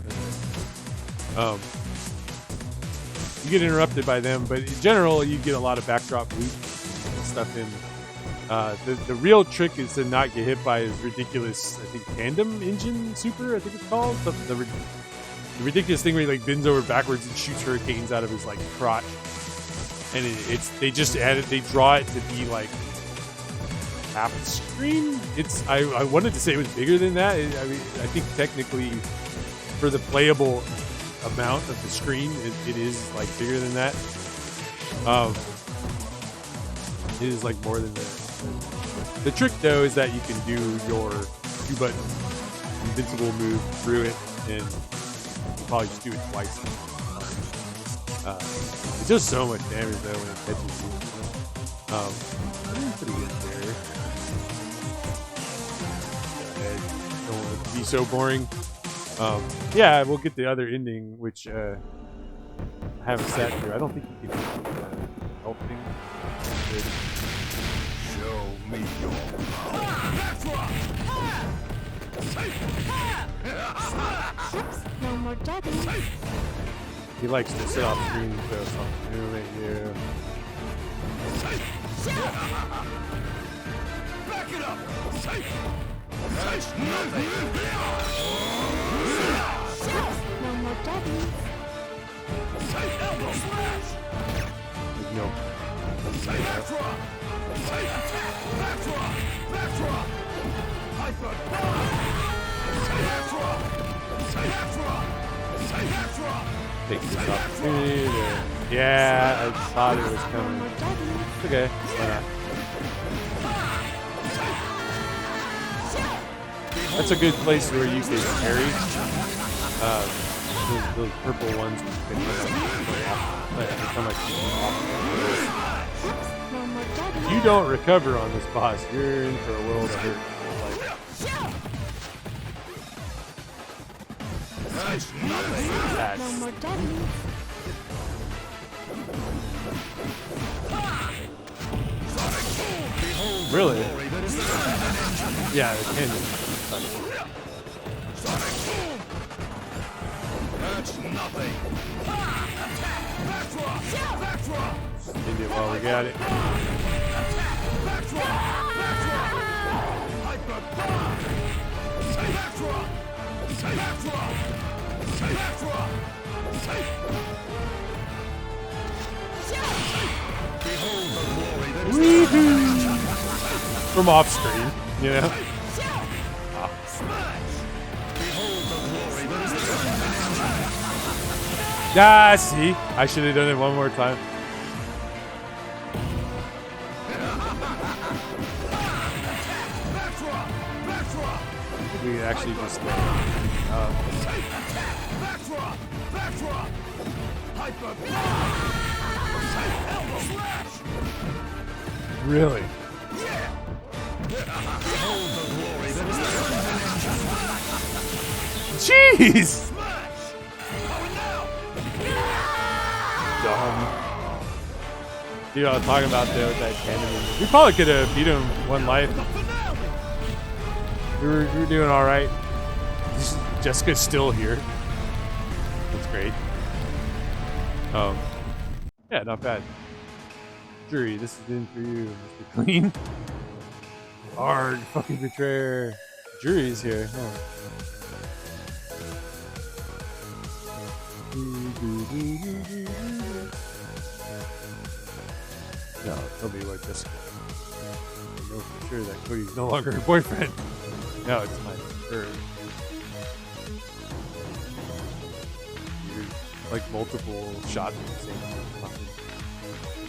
You get interrupted by them, but in general, you get a lot of backdrop loot and stuff in. The real trick is to not get hit by his ridiculous, I think, tandem engine super, I think it's called. The ridiculous thing where he bends over backwards and shoots hurricanes out of his crotch. And they just added, they draw it to be half the screen. I wanted to say it was bigger than that. I think technically for the playable amount of the screen, it is bigger than that. It is more than that. The trick though is that you can do your 2-button invincible move through it, and you probably just do it twice. It does so much damage though when it catches you. Pretty good there. Don't want it to be so boring. Yeah, we'll get the other ending, which I haven't sat through. I don't think you can help thing. Show me your No more Debbie. He likes to sit off screen and throw something new at you. Back it up! That's nothing! No more Debbie. Elbow smash! No. Backdrop! Backdrop! Backdrop! Hyper bomb! Backdrop! Backdrop! Backdrop! Take this opportunity to... Yeah, I thought it was No coming. more Debbie. It's okay. Why not? That's a good place where you can parry. Those purple ones you can become No more Debbie. If you don't recover on this boss, you're in for a world of hurt. That's No more Debbie. really? Yeah, it can. That's nothing! Backdrop! Backdrop! End it while we got it. Backdrop! Backdrop! Hyper bomb! Backdrop! Backdrop! Backdrop! Behold the glory that is Woohoo! From off screen, you know? smash! Behold the glory that is Ah, see? I should have done it one more time. Backdrop! Backdrop! We can actually just Backdrop! Backdrop! Hyper bomb! Elbow slash! really. Behold the glory that is Jeez! smash! Going now! Dumb. Dude, I was talking about though that cannon. We probably could have beat him one life. We were doing all right. Jessica's still here. That's great. Yeah, not bad. Jury, this is in for you, Mr. Clean. Hard fucking betrayer. Jury's here. Huh. No, tell me what Jessica. I know for sure that Cody's no longer her boyfriend. No, it's my her. Like multiple shots at the same time.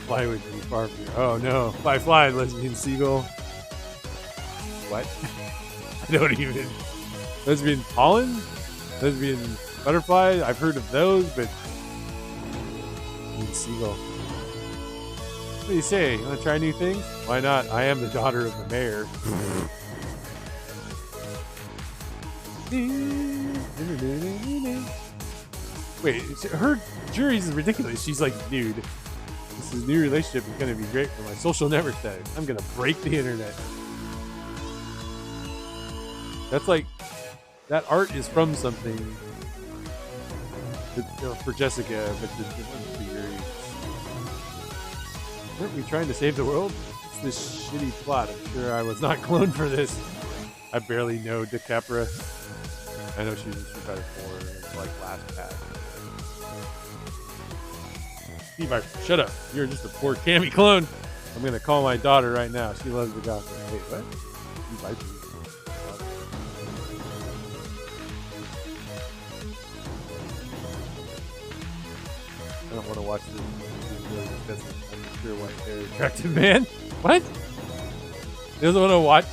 Fly would be far from you. Oh no, fly, lesbian seagull. What? I don't even. Lesbian pollen? Lesbian butterfly? I've heard of those, but. Seagull. What do you say? You want to try new things? Why not? I am the daughter of the mayor. Wait, her jury's is ridiculous. She's like, dude, this new relationship is going to be great for my social network status. I'm going to break the internet. That's like, that art is from something for Jessica, but the one's for Yuri. Weren't we trying to save the world? It's this shitty plot. I'm sure I was not cloned for this. I barely know DiCapra. I know she's in Street Fighter 4. It's like last pass. Steve, shut up. You're just a poor Cammy clone. I'm gonna call my daughter right now. She loves the gossip. Wait, what? Steve Viper. I don't want to watch this. This is really unsure white hair attractive man. What? He doesn't want to watch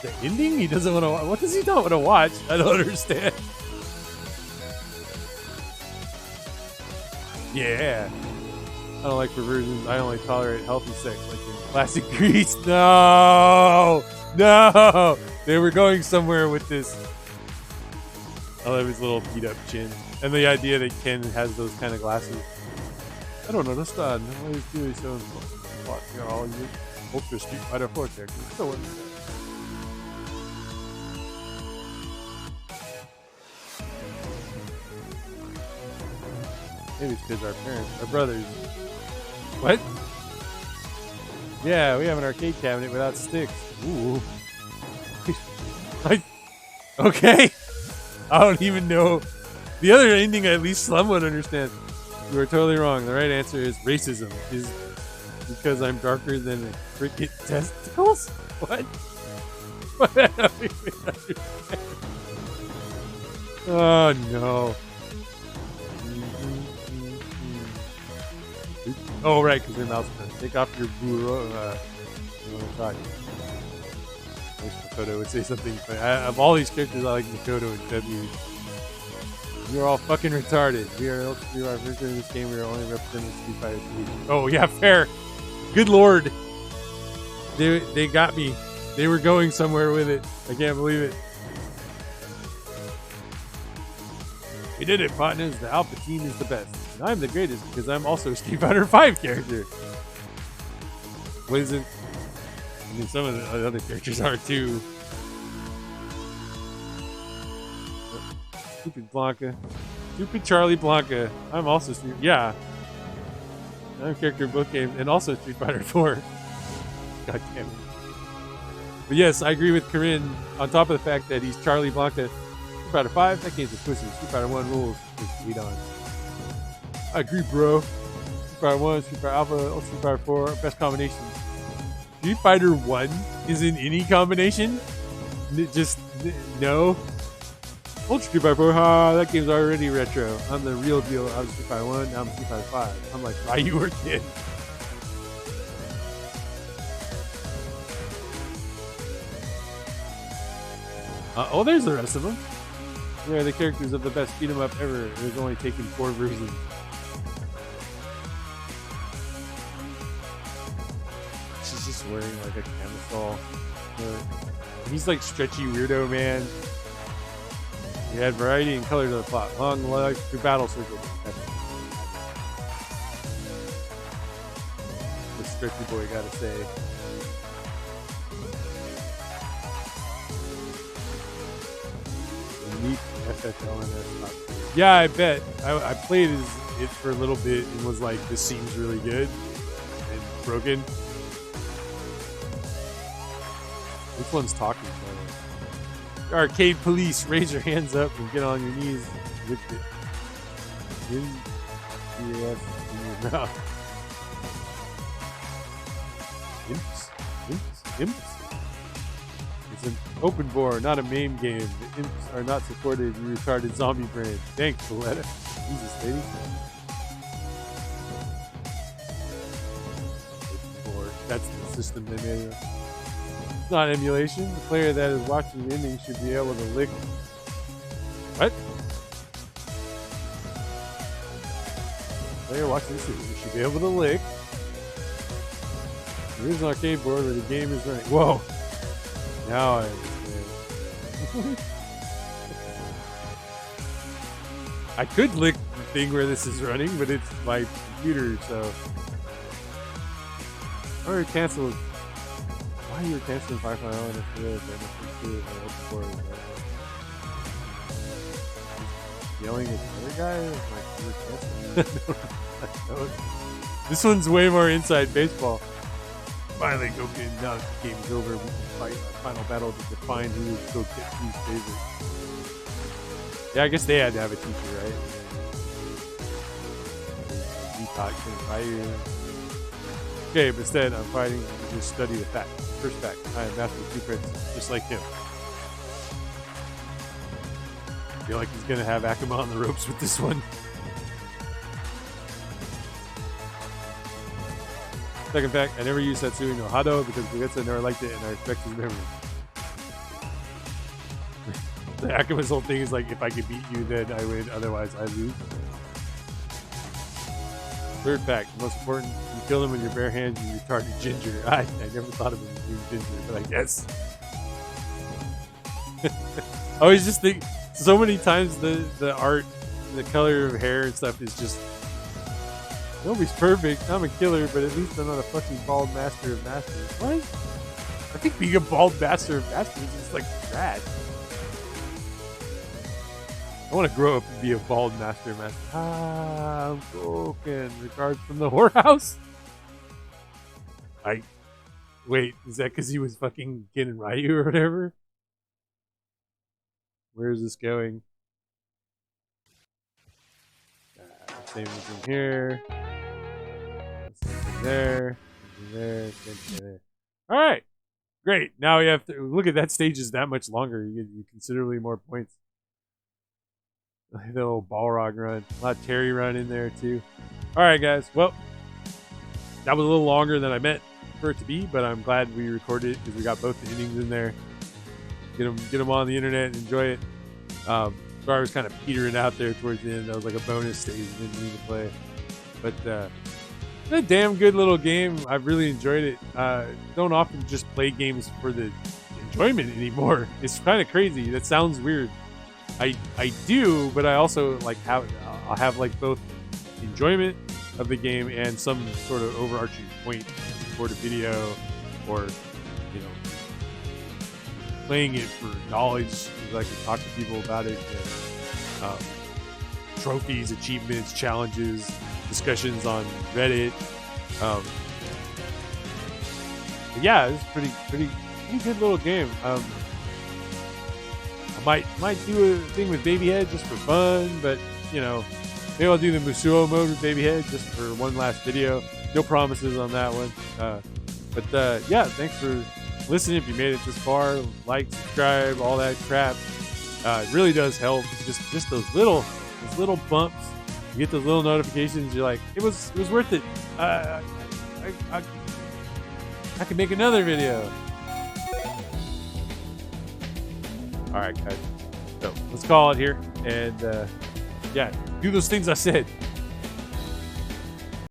the ending? He doesn't want to. What does he not want to watch? I don't understand. Yeah. I don't like perversions. I only tolerate healthy sex, like in classic Greece. No! No! They were going somewhere with this. I love his little beat up chin. And the idea that Ken has those kind of glasses. I don't understand. Why is Julie so important? You're all you Ultra Street Fighter 4 characters. So understand. Maybe it's because our parents, our brothers. What? Yeah, we have an arcade cabinet without sticks. Ooh. Okay. I don't even know. The other ending, at least Slum would understand. You are totally wrong. The right answer is racism. Is because I'm darker than the cricket testicles? What? What? I don't even understand. Oh no. Oh right, because they're mouse pets. Take off your burro. You want to talk? I wish Makoto would say something. But of all these characters, I like Makoto and W. You're all fucking retarded. We are first in this game. We are only representing Street Fighter 3. Oh yeah, fair. Good lord. They got me. They were going somewhere with it. I can't believe it. We did it, partners. The Alpha team is the best. And I'm the greatest because I'm also a Street Fighter 5 character. What is it? I mean, some of the other characters are too. Stupid Blanca. Stupid Charlie Blanca. I'm also Street. Yeah. I'm a character in both games and also Street Fighter 4. God damn it. But yes, I agree with Corinne on top of the fact that he's Charlie Blanca. Street Fighter 5, that game's a pussy. Street Fighter 1 rules. Just lead on. I agree, bro. Street Fighter 1, Street Fighter Alpha, Street Fighter 4, best combination. Street Fighter 1 is in any combination? No. Ultra Street Fighter 4, that game's already retro. I'm the real deal. I was Street Fighter 1, now I'm Street Fighter 5. I'm like, Ryu or kid. Oh, there's the rest of them. They are the characters of the best beat 'em up ever. There's only taken 4 versions. She's just wearing like a camisole. He's like stretchy weirdo man. You add variety and color to the plot. Long life through battle circles. Stretchy Boy gotta say. Neat FFLNS. Yeah, I bet. I played it for a little bit and was like, this seems really good and broken. Which one's talking? Arcade police, raise your hands up and get on your knees with it. In your mouth. Imps. It's an open bore, not a MAME game. The imps are not supported in retarded zombie brain. Thanks, Coletta. Jesus, lady. That's the system they made. It's not emulation. The player that is watching the ending should be able to lick. What? The player watching this ending should be able to lick. There is an arcade board where the game is running. Whoa! Now I understand. I could lick the thing where this is running, but it's my computer, so. Or cancel. Why are you canceling Firefly Island if you really yelling at the other guy? Like, this one's way more inside baseball. Finally, Goku, now that the game's over, we can fight our final battle to define who is Goku's favorite. Yeah, I guess they had to have a teacher, right? Okay, but instead I'm fighting to just study the fact. First fact, I am master of two princes, just like him. I feel like he's gonna have Akuma on the ropes with this one. Second fact, I never used Satsui no Hado because Bugetsu never liked it and I respect his memory. The Akuma's whole thing is like, if I could beat you, then I win, otherwise I lose. Third fact, most important, you kill him with your bare hands, you retarded ginger. I never thought of him as being ginger, but I guess. I always just think, so many times the art, the color of hair and stuff is just, nobody's perfect, I'm a killer, but at least I'm not a fucking bald master of masters. What? I think being a bald master of masters is like rad. I want to grow up and be a bald master of masters. Ah, I'm broken. Regards from the whorehouse? Wait, is that because he was fucking getting Ryu or whatever? Where is this going? Same as in here. Same thing there. Same thing there. Same thing there. Alright. Great. Now we have to look at that stage is that much longer. You get considerably more points. The old Balrog run. A lot of Terry run in there too. Alright guys. Well, that was a little longer than I meant for it to be, but I'm glad we recorded it because we got both the innings in there. Get them on the internet and enjoy it. Sorry, I was kind of petering out there towards the end. That was like a bonus stage I didn't need to play. But it's a damn good little game. I've really enjoyed it. Don't often just play games for the enjoyment anymore. It's kind of crazy. That sounds weird. I do, but I also like I'll have like both enjoyment of the game and some sort of overarching point for the video, or you know, playing it for knowledge because I can talk to people about it. And, trophies, achievements, challenges, discussions on Reddit. Yeah, it's pretty good little game. I might do a thing with Babyhead just for fun, but you know, maybe I'll do the Musuo mode with Babyhead just for one last video. No promises on that one. But yeah, thanks for listening. If you made it this far, like, subscribe, all that crap. It really does help. Just those little bumps. You get those little notifications. You're like, it was worth it. I can make another video. All right, guys. So let's call it here. And yeah, do those things I said.